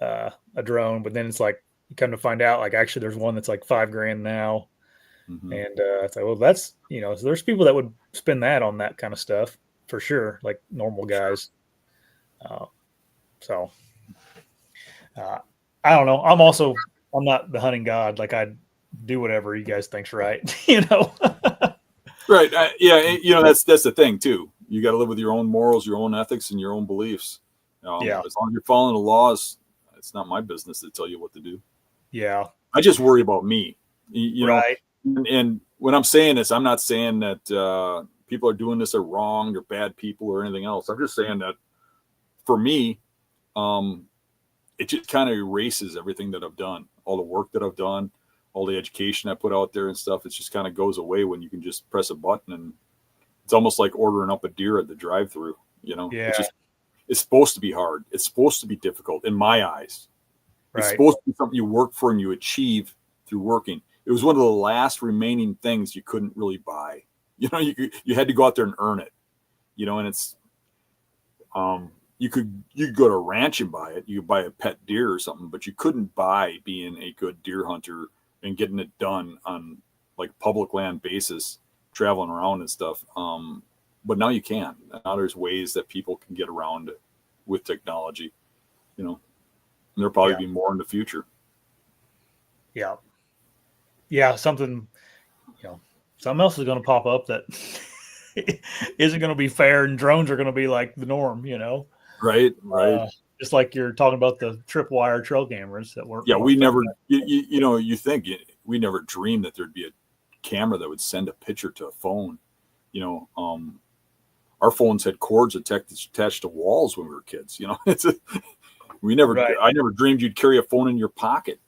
a drone. But then it's like you come to find out, like actually there's one that's like 5 grand now. Hmm. And it's like, well, that's, so there's people that would spend that on that kind of stuff for sure, like normal Sure. guys. Uh, so uh, I don't know. I'm not the hunting god. Like I do whatever you guys think's right, Right. Yeah. That's the thing too. You got to live with your own morals, your own ethics, and your own beliefs. Yeah. As long as you're following the laws, it's not my business to tell you what to do. Yeah. I just worry about me. You know, Right. and when I'm saying this, I'm not saying that people are doing this are wrong, they're bad people, or anything else. I'm just saying that for me, um, it just kind of erases everything that I've done, all the work that I've done, all the education I put out there and stuff. It just kind of goes away when you can just press a button, and it's almost like ordering up a deer at the drive-through. Yeah. It's supposed to be hard. It's supposed to be difficult in my eyes. It's Right. supposed to be something you work for and you achieve through working. It was one of the last remaining things you couldn't really buy. You had to go out there and earn it. And it's you could go to a ranch and buy it. You could buy a pet deer or something, but you couldn't buy being a good deer hunter and getting it done on like public land basis, traveling around and stuff. But now you can. Now there's ways that people can get around it with technology. And there'll probably Yeah. be more in the future. Yeah. Yeah. Something else is going to pop up that isn't going to be fair, and drones are going to be like the norm. Right, right. Uh, just like you're talking about the tripwire trail cameras that Yeah, weren't we fair. never, you think we never dreamed that there'd be a camera that would send a picture to a phone. You know, our phones had cords attached to walls when we were kids. Right. I never dreamed you'd carry a phone in your pocket.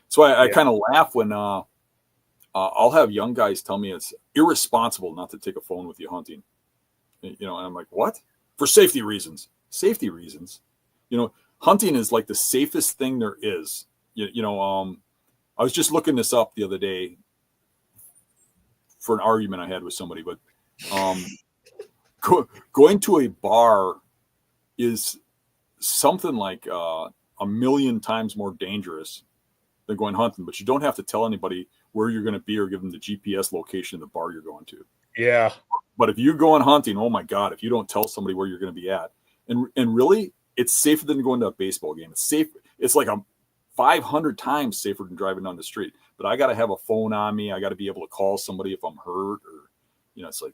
So I Yeah. kind of laugh when I'll have young guys tell me it's irresponsible not to take a phone with you hunting. And I'm like, what? For safety reasons. Safety reasons. Hunting is like the safest thing there is. I was just looking this up the other day for an argument I had with somebody, but Going to a bar is something like a million times more dangerous than going hunting, but you don't have to tell anybody where you're going to be or give them the GPS location of the bar you're going to. Yeah. But if you're going hunting, oh my God, if you don't tell somebody where you're going to be at, and really, it's safer than going to a baseball game. It's safe. It's like a 500 times safer than driving down the street. But I got to have a phone on me. I got to be able to call somebody if I'm hurt, or it's like,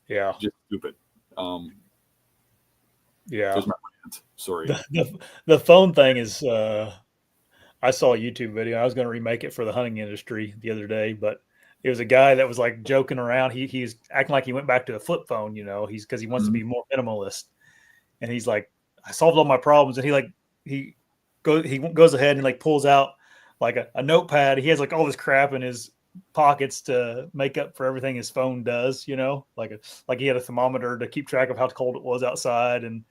yeah, just stupid. Yeah. There's my rant. Sorry. The phone thing is, I saw a YouTube video. I was going to remake it for the hunting industry the other day, but it was a guy that was like joking around. He's acting like he went back to a flip phone, because he wants to be more minimalist. And he's like, I solved all my problems. And he goes ahead and like pulls out like a notepad. He has like all this crap in his pockets to make up for everything his phone does, like he had a thermometer to keep track of how cold it was outside, and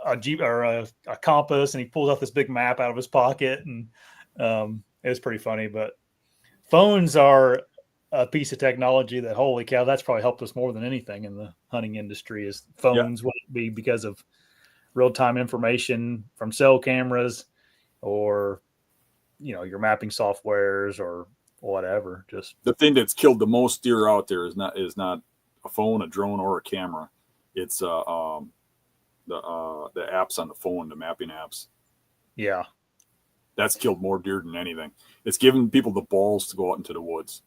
a Jeep or a compass, and he pulls out this big map out of his pocket, and it was pretty funny. But phones are a piece of technology that, holy cow, that's probably helped us more than anything in the hunting industry. Is phones, Yeah. would it be because of real-time information from cell cameras, or your mapping softwares, or whatever. Just the thing that's killed the most deer out there is not a phone, a drone, or a camera. It's the apps on the phone, the mapping apps. Yeah. That's killed more deer than anything. It's given people the balls to go out into the woods.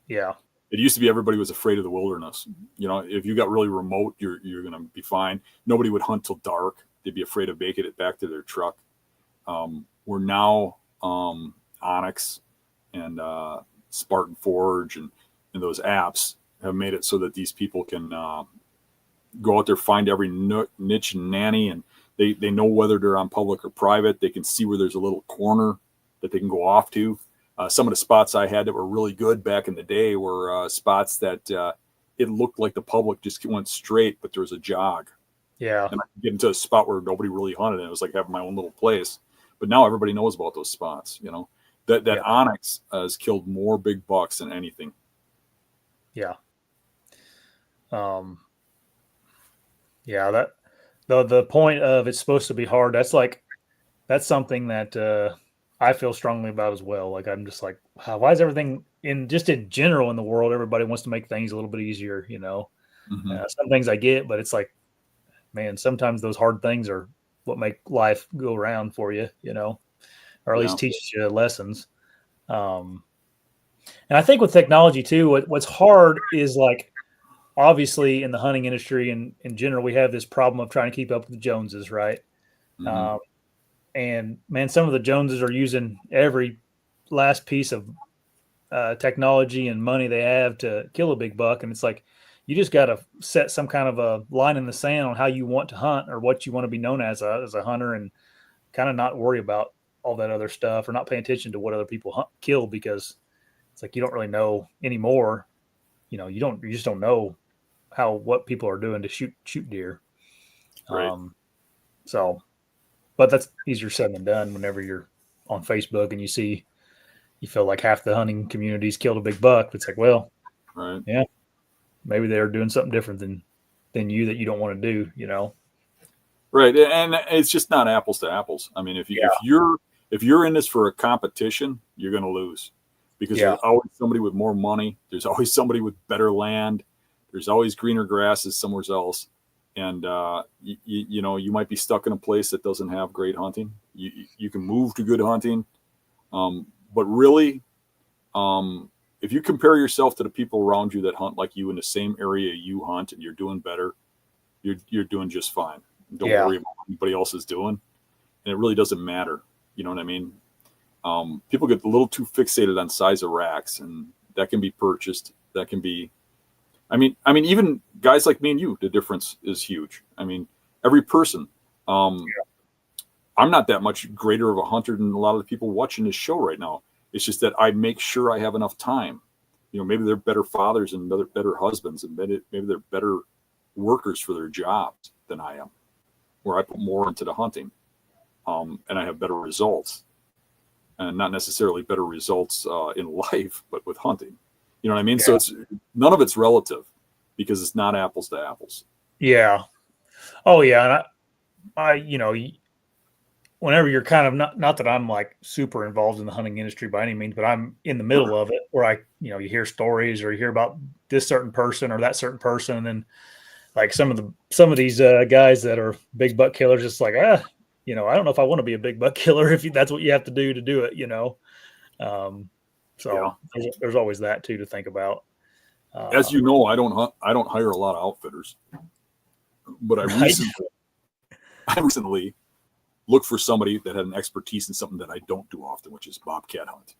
Yeah. It used to be everybody was afraid of the wilderness. If you got really remote, you're going to be fine. Nobody would hunt till dark. They'd be afraid of making it back to their truck. We're now Onyx and Spartan Forge and those apps have made it so that these people can go out there, find every nook, niche, and nanny, and they know whether they're on public or private. They can see where there's a little corner that they can go off to. Some of the spots I had that were really good back in the day were spots that it looked like the public just went straight, but there was a jog. Yeah. And I could get into a spot where nobody really hunted, and it was like having my own little place. But now everybody knows about those spots. That Onyx has killed more big bucks than anything. Yeah. Yeah, that the point of it's supposed to be hard, that's something that I feel strongly about as well. Like, I'm just like, wow, why is everything in general in the world, everybody wants to make things a little bit easier, some things I get, but it's like, man, sometimes those hard things are what make life go around for you, or at least teaches you lessons. And I think with technology too, what's hard is, like, obviously in the hunting industry and in general, we have this problem of trying to keep up with the Joneses, right? Mm-hmm. And man, some of the Joneses are using every last piece of technology and money they have to kill a big buck. And it's like, you just got to set some kind of a line in the sand on how you want to hunt or what you want to be known as a hunter, and kind of not worry about all that other stuff, or not pay attention to what other people kill, because it's like, you don't really know anymore. You just don't know what people are doing to shoot deer. Right. But that's easier said than done whenever you're on Facebook and you feel like half the hunting community's killed a big buck. It's like, well, right. Yeah, maybe they're doing something different than you that you don't want to do, Right. And it's just not apples to apples. I mean, if you're in this for a competition, you're going to lose, because there's always somebody with more money. There's always somebody with better land. There's always greener grasses somewhere else. And, you might be stuck in a place that doesn't have great hunting. You can move to good hunting. But really, if you compare yourself to the people around you that hunt like you in the same area you hunt, and you're doing better, you're doing just fine. Don't worry about what anybody else is doing. And it really doesn't matter. You know what I mean? People get a little too fixated on size of racks, and that can be purchased. That can be, I mean, even guys like me and you, the difference is huge. I mean, every person, I'm not that much greater of a hunter than a lot of the people watching this show right now. It's just that I make sure I have enough time. Maybe they're better fathers and better husbands, and maybe they're better workers for their jobs than I am, where I put more into the hunting, and I have better results, and not necessarily better results in life, but with hunting. You know what I mean? So it's none of it's relative because it's not apples to apples. Yeah. Oh yeah. And whenever you're kind of not that I'm like super involved in the hunting industry by any means, but I'm in the middle of it where you hear stories or you hear about this certain person or that certain person. And then like some of these guys that are big buck killers, just like, I don't know if I want to be a big buck killer if that's what you have to do it, So there's always that too to think about. As you know, I don't hire a lot of outfitters, but Right? I recently looked for somebody that had an expertise in something that I don't do often, which is bobcat hunt.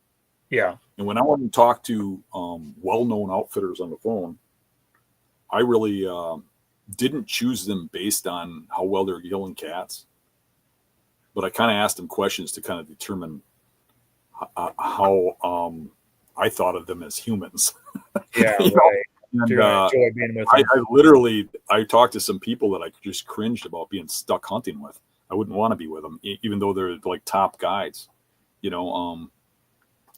Yeah. And when I want to talk to well-known outfitters on the phone, I really didn't choose them based on how well they're killing cats, but I kind of asked them questions to kind of determine how I thought of them as humans. Yeah. Right. And, enjoy being with them. I talked to some people that I just cringed about being stuck hunting with. I wouldn't want to be with them, even though they're like top guides.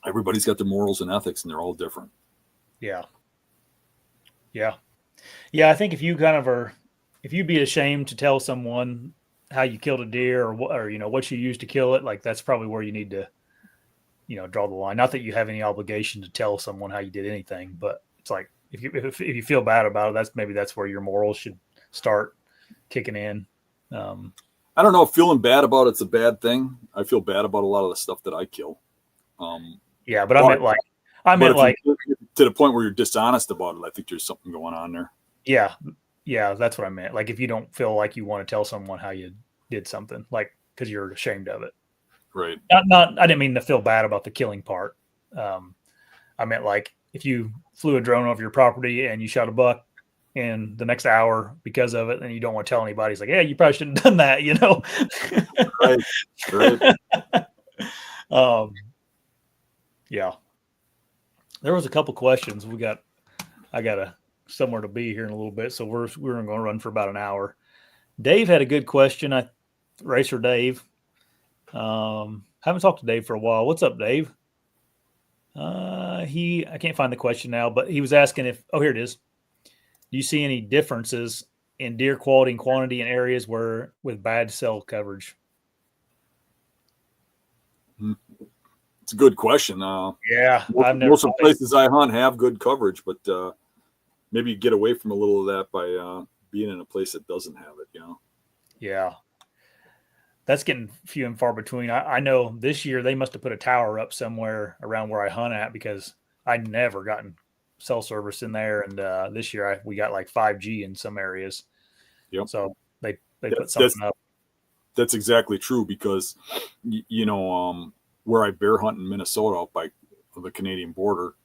Everybody's got their morals and ethics, and they're all different. Yeah. Yeah. Yeah. I think if you'd be ashamed to tell someone how you killed a deer or what you used to kill it, like that's probably where you need to, draw the line. Not that you have any obligation to tell someone how you did anything, but it's like, if you feel bad about it, that's where your morals should start kicking in. I don't know if feeling bad about it's a bad thing. I feel bad about a lot of the stuff that I kill. Yeah, but I meant like to the point where you're dishonest about it. I think there's something going on there. Yeah, that's what I meant. Like if you don't feel like you want to tell someone how you did something, like because you're ashamed of it. Right. Not. I didn't mean to feel bad about the killing part. I meant like if you flew a drone over your property and you shot a buck in the next hour because of it, and you don't want to tell anybody, it's like, yeah, you probably shouldn't have done that, Right. Yeah. There was a couple questions. I got somewhere to be here in a little bit, so we're going to run for about an hour. Dave had a good question. Racer Dave. Haven't talked to Dave for a while. What's up, Dave? I can't find the question now, but he was asking here it is. Do you see any differences in deer quality and quantity in areas with bad cell coverage? It's a good question. Yeah, most of the places I hunt have good coverage, but maybe you get away from a little of that by being in a place that doesn't have it. Yeah, that's getting few and far between. I know this year they must have put a tower up somewhere around where I hunt at because I never gotten cell service in there, and this year we got like 5G in some areas. Yep. So they put something up. That's exactly true because where I bear hunt in Minnesota up by the Canadian border,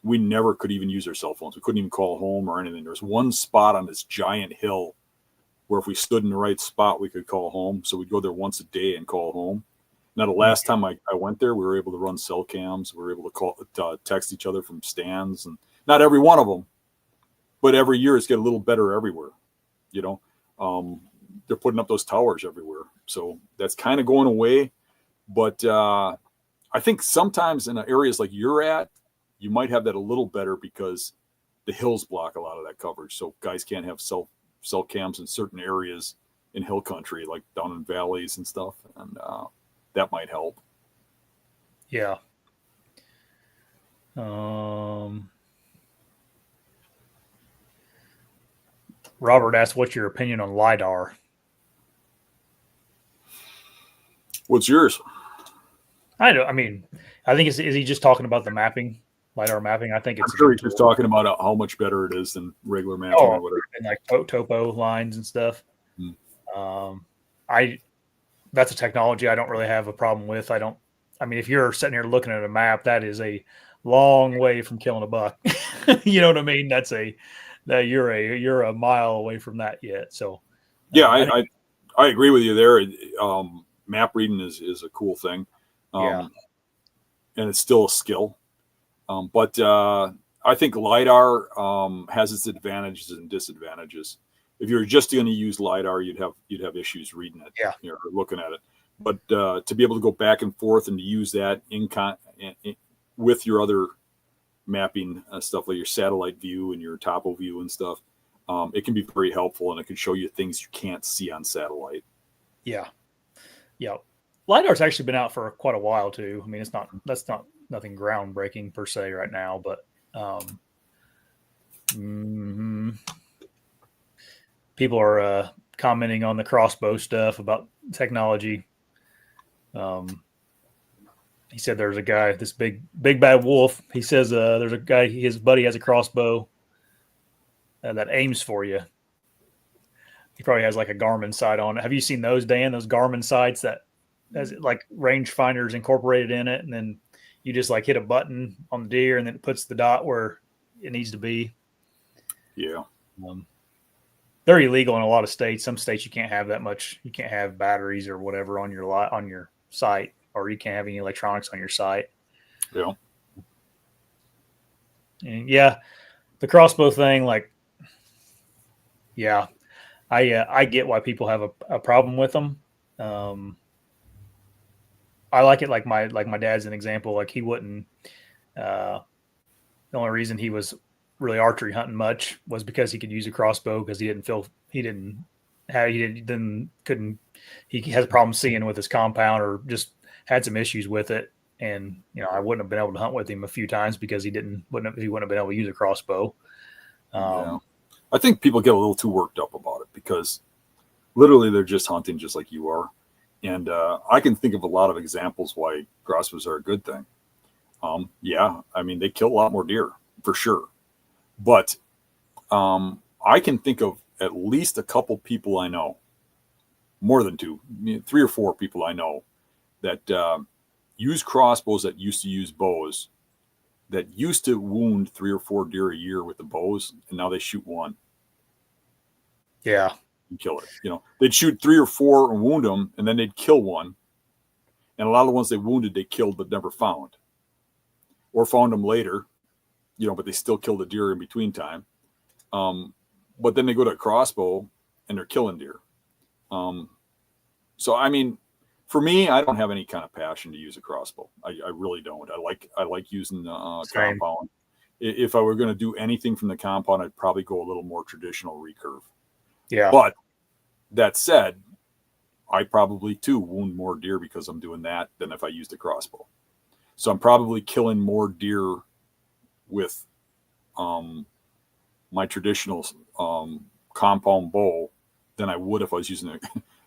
we never could even use our cell phones. We couldn't even call home or anything. There was one spot on this giant hill where if we stood in the right spot, we could call home. So we'd go there once a day and call home. Now, the last time I went there, we were able to run cell cams. We were able to text each other from stands, and not every one of them, but every year it's getting a little better everywhere. They're putting up those towers everywhere. So that's kind of going away. But I think sometimes in areas like you're at, you might have that a little better because the hills block a lot of that coverage. So guys can't have cell cams in certain areas in hill country, like down in valleys and stuff. And that might help. Yeah. Robert asked, what's your opinion on LiDAR? What's yours? I think is he just talking about the mapping, LiDAR mapping? I think it's I'm sure he's just talking about how much better it is than regular mapping or whatever. And like topo lines and stuff. That's a technology I don't really have a problem with. If you're sitting here looking at a map, that is a long way from killing a buck. You know what I mean? You're a mile away from that yet. So yeah, I agree with you there. Map reading is a cool thing. And it's still a skill. But I think LiDAR has its advantages and disadvantages. If you're just going to use LiDAR, you'd have issues reading it, or looking at it. But to be able to go back and forth and to use that with your other mapping stuff like your satellite view and your topo view and stuff. It can be very helpful, and it can show you things you can't see on satellite. Yeah. Yeah. LiDAR's actually been out for quite a while too. I mean, that's not nothing groundbreaking per se right now, but people are commenting on the crossbow stuff about technology. He said there's a guy, this big bad wolf. He says there's a guy, his buddy has a crossbow that aims for you. He probably has like a Garmin sight on it. Have you seen those, Dan? Those Garmin sights that has like range finders incorporated in it, and then you just like hit a button on the deer, and then it puts the dot where it needs to be. Yeah. They're illegal in a lot of states. Some states you can't have that much. You can't have batteries or whatever on your site, or you can't have any electronics on your site. Yeah. And yeah, the crossbow thing, like, yeah, I get why people have a problem with them. I like it like my dad's an example. Like he wouldn't. The only reason he was really archery hunting much was because he could use a crossbow because he has a problem seeing with his compound or just had some issues with it. And I wouldn't have been able to hunt with him a few times because he wouldn't have been able to use a crossbow. Yeah. I think people get a little too worked up about it because literally they're just hunting just like you are. And I can think of a lot of examples why crossbows are a good thing. Yeah, I mean, they kill a lot more deer for sure. But I can think of at least a couple people I know, more than two, 3 or 4 people I know that use crossbows that used to use bows, that used to wound 3 or 4 deer a year with the bows, and now they shoot one. Yeah. And kill it. They'd shoot 3 or 4 and wound them, and then they'd kill one. And a lot of the ones they wounded, they killed but never found. Or found them later, but they still killed a deer in between time. But then they go to a crossbow and they're killing deer. So, I mean, for me, I don't have any kind of passion to use a crossbow. I really don't. I like using the compound. If I were going to do anything from the compound, I'd probably go a little more traditional recurve. Yeah. But that said, I probably too wound more deer because I'm doing that than if I used a crossbow. So I'm probably killing more deer with my traditional compound bow than I would if I was using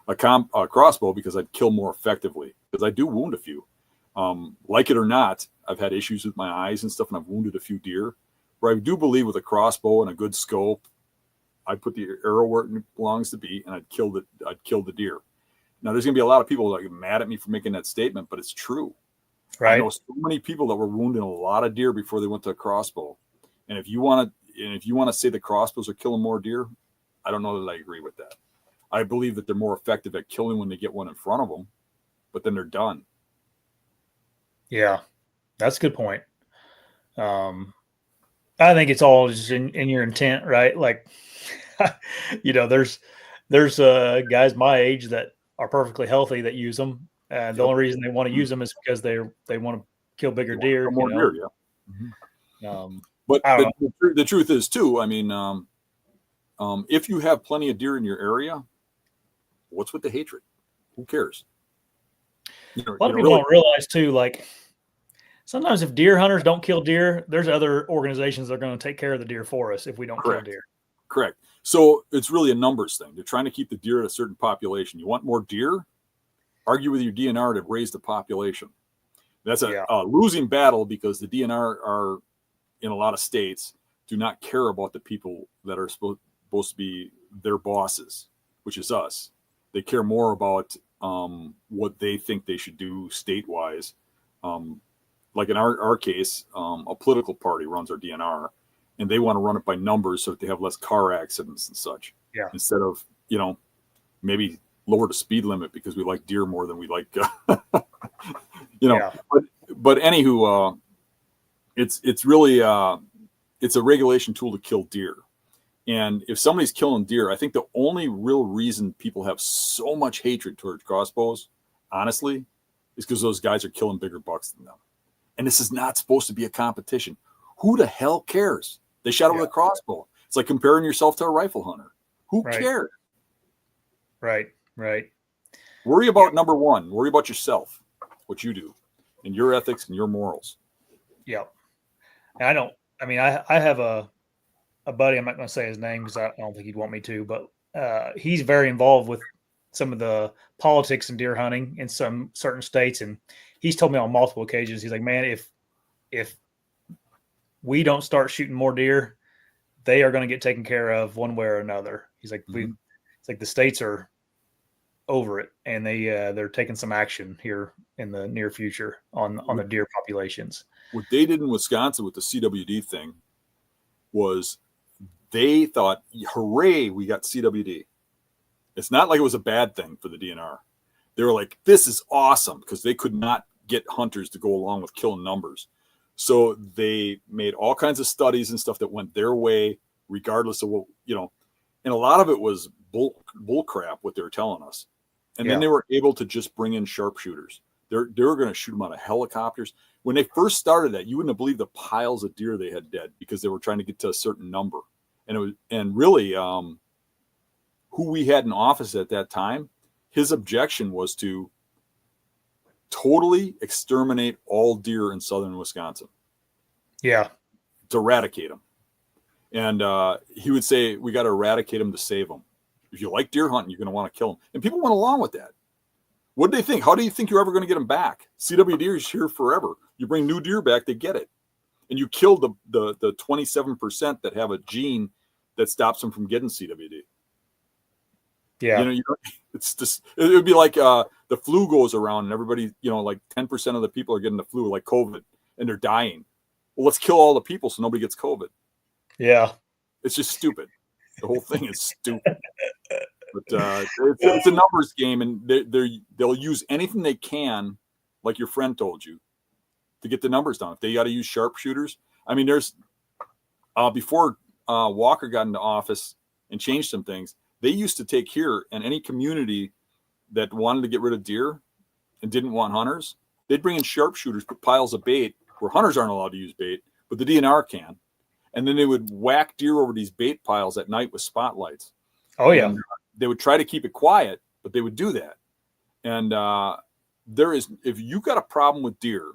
a crossbow because I'd kill more effectively because I do wound a few. Like it or not, I've had issues with my eyes and stuff, and I've wounded a few deer. Where I do believe with a crossbow and a good scope, I'd put the arrow where it belongs to be, and I'd kill the deer. Now, there's going to be a lot of people that get mad at me for making that statement, but it's true. Right. I know so many people that were wounding a lot of deer before they went to a crossbow. And if you want to say the crossbows are killing more deer, I don't know that I agree with that. I believe that they're more effective at killing when they get one in front of them, but then they're done. Yeah, that's a good point. I think it's all just in your intent, right? Like, there's guys my age that are perfectly healthy that use them. The only reason they want to use them is because they want to kill bigger deer. More deer, yeah. Mm-hmm. But the truth is too. I mean, if you have plenty of deer in your area, what's with the hatred? Who cares? A lot of people don't realize too. Like sometimes if deer hunters don't kill deer, there's other organizations that are going to take care of the deer for us if we don't kill deer. Correct. So it's really a numbers thing. They're trying to keep the deer at a certain population. You want more deer? Argue with your DNR to raise the population. That's a losing battle because the DNR are in a lot of states do not care about the people that are supposed to be their bosses, which is us. They care more about what they think they should do state-wise. Like in our case, a political party runs our DNR, and they want to run it by numbers so that they have less car accidents and such. Yeah. Instead of, maybe lower the speed limit because we like deer more than we like, But anywho, it's really it's a regulation tool to kill deer. And if somebody's killing deer, I think the only real reason people have so much hatred towards crossbows, honestly, is because those guys are killing bigger bucks than them. And this is not supposed to be a competition. Who the hell cares? They shot it with a crossbow. It's like comparing yourself to a rifle hunter. Who cares? Right. Worry about number one. Worry about yourself, what you do, and your ethics and your morals. Yep. And I have a buddy. I'm not going to say his name because I don't think he'd want me to, but he's very involved with some of the politics and deer hunting in some certain states. And he's told me on multiple occasions, he's like, man, if we don't start shooting more deer, they are going to get taken care of one way or another. He's like, it's like the states are over it, and they're taking some action here in the near future on the deer populations. What they did in Wisconsin with the CWD thing was they thought, hooray, we got CWD. It's not like it was a bad thing for the DNR. They were like, this is awesome, because they could not get hunters to go along with killing numbers. So they made all kinds of studies and stuff that went their way, regardless of what, and a lot of it was bull crap, what they were telling us. And then they were able to just bring in sharpshooters. They were going to shoot them out of helicopters. When they first started that, you wouldn't have believed the piles of deer they had dead, because they were trying to get to a certain number. And really, who we had in office at that time, his objection was to totally exterminate all deer in southern Wisconsin. Yeah. To eradicate them. And he would say, we got to eradicate them to save them. If you like deer hunting, you're going to want to kill them. And people went along with that. What did they think? How do you think you're ever going to get them back? CWD is here forever. You bring new deer back, they get it. And you kill the 27% that have a gene that stops them from getting CWD. Yeah. It's just, it would be like the flu goes around and everybody, like 10% of the people are getting the flu, like COVID, and they're dying. Well, let's kill all the people so nobody gets COVID. Yeah. It's just stupid. The whole thing is stupid. But it's a numbers game, and they'll use anything they can, like your friend told you, to get the numbers down. If they got to use sharpshooters, I mean, there's before Walker got into office and changed some things, they used to take here, and any community that wanted to get rid of deer and didn't want hunters, they'd bring in sharpshooters, put piles of bait where hunters aren't allowed to use bait, but the DNR can. And then they would whack deer over these bait piles at night with spotlights. Oh, yeah. And they would try to keep it quiet, but they would do that. And if you got a problem with deer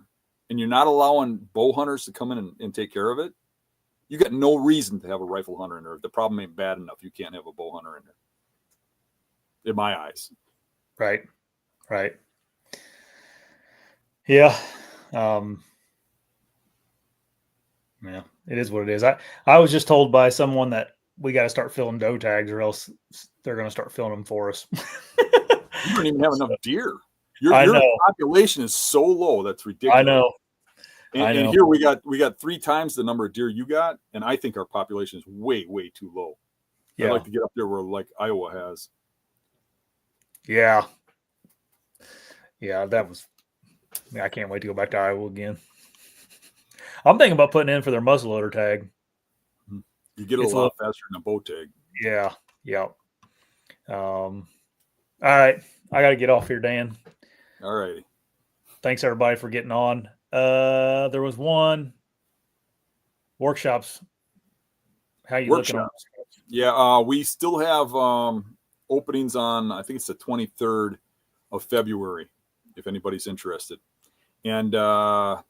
and you're not allowing bow hunters to come in and take care of it, you got no reason to have a rifle hunter in there. If the problem ain't bad enough, you can't have a bow hunter in there. In my eyes. Right. Yeah. Yeah, it is what it is. I was just told by someone that we got to start filling doe tags, or else they're going to start filling them for us. You don't even have enough deer. Your population is so low, that's ridiculous. I know. And here we got 3 times the number of deer you got, and I think our population is way, way too low. Yeah. I'd like to get up there where like Iowa has. Yeah. Yeah, I can't wait to go back to Iowa again. I'm thinking about putting in for their muzzleloader tag. You get a lot faster than a bow tag. Yeah. All right. I got to get off here, Dan. All right. Thanks, everybody, for getting on. There was one. Workshops. How you looking on? Yeah, we still have openings on, I think it's the 23rd of February, if anybody's interested. And I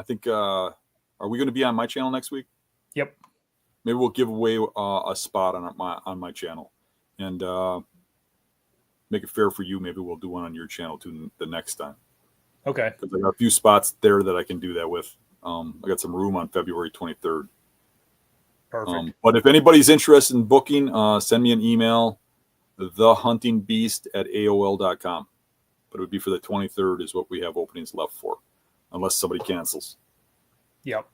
think... are we going to be on my channel next week? Yep. Maybe we'll give away a spot on my channel, and make it fair for you. Maybe we'll do one on your channel too the next time. Okay. Because I got a few spots there that I can do that with. I got some room on February 23rd. Perfect. But if anybody's interested in booking, send me an email, thehuntingbeast@aol.com. But it would be for the 23rd is what we have openings left for, unless somebody cancels. Yep.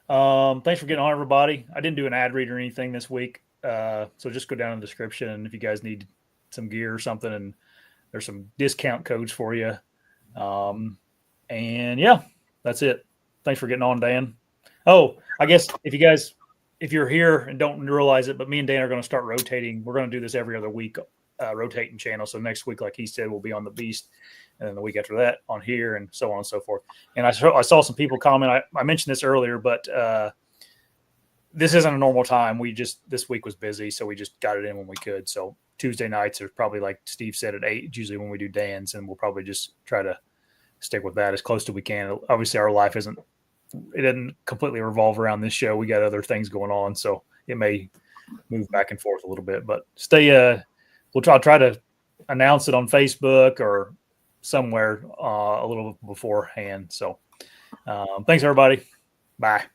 Thanks for getting on, everybody. I didn't do an ad read or anything this week. So just go down in the description, and if you guys need some gear or something, and there's some discount codes for you. And yeah, that's it. Thanks for getting on, Dan. Oh, I guess if you're here and don't realize it, but me and Dan are going to start rotating. We're going to do this every other week, rotating channel. So next week, like he said, we'll be on the Beast, and then the week after that on here, and so on and so forth. And I saw some people comment. I mentioned this earlier, but this isn't a normal time. This week was busy, so we just got it in when we could. So Tuesday nights are probably, like Steve said, at 8, usually when we do Dan's, and we'll probably just try to stick with that as close to we can. Obviously, our life doesn't completely revolve around this show. We got other things going on, so it may move back and forth a little bit. But we'll try to announce it on Facebook or somewhere a little beforehand. So thanks, everybody. Bye.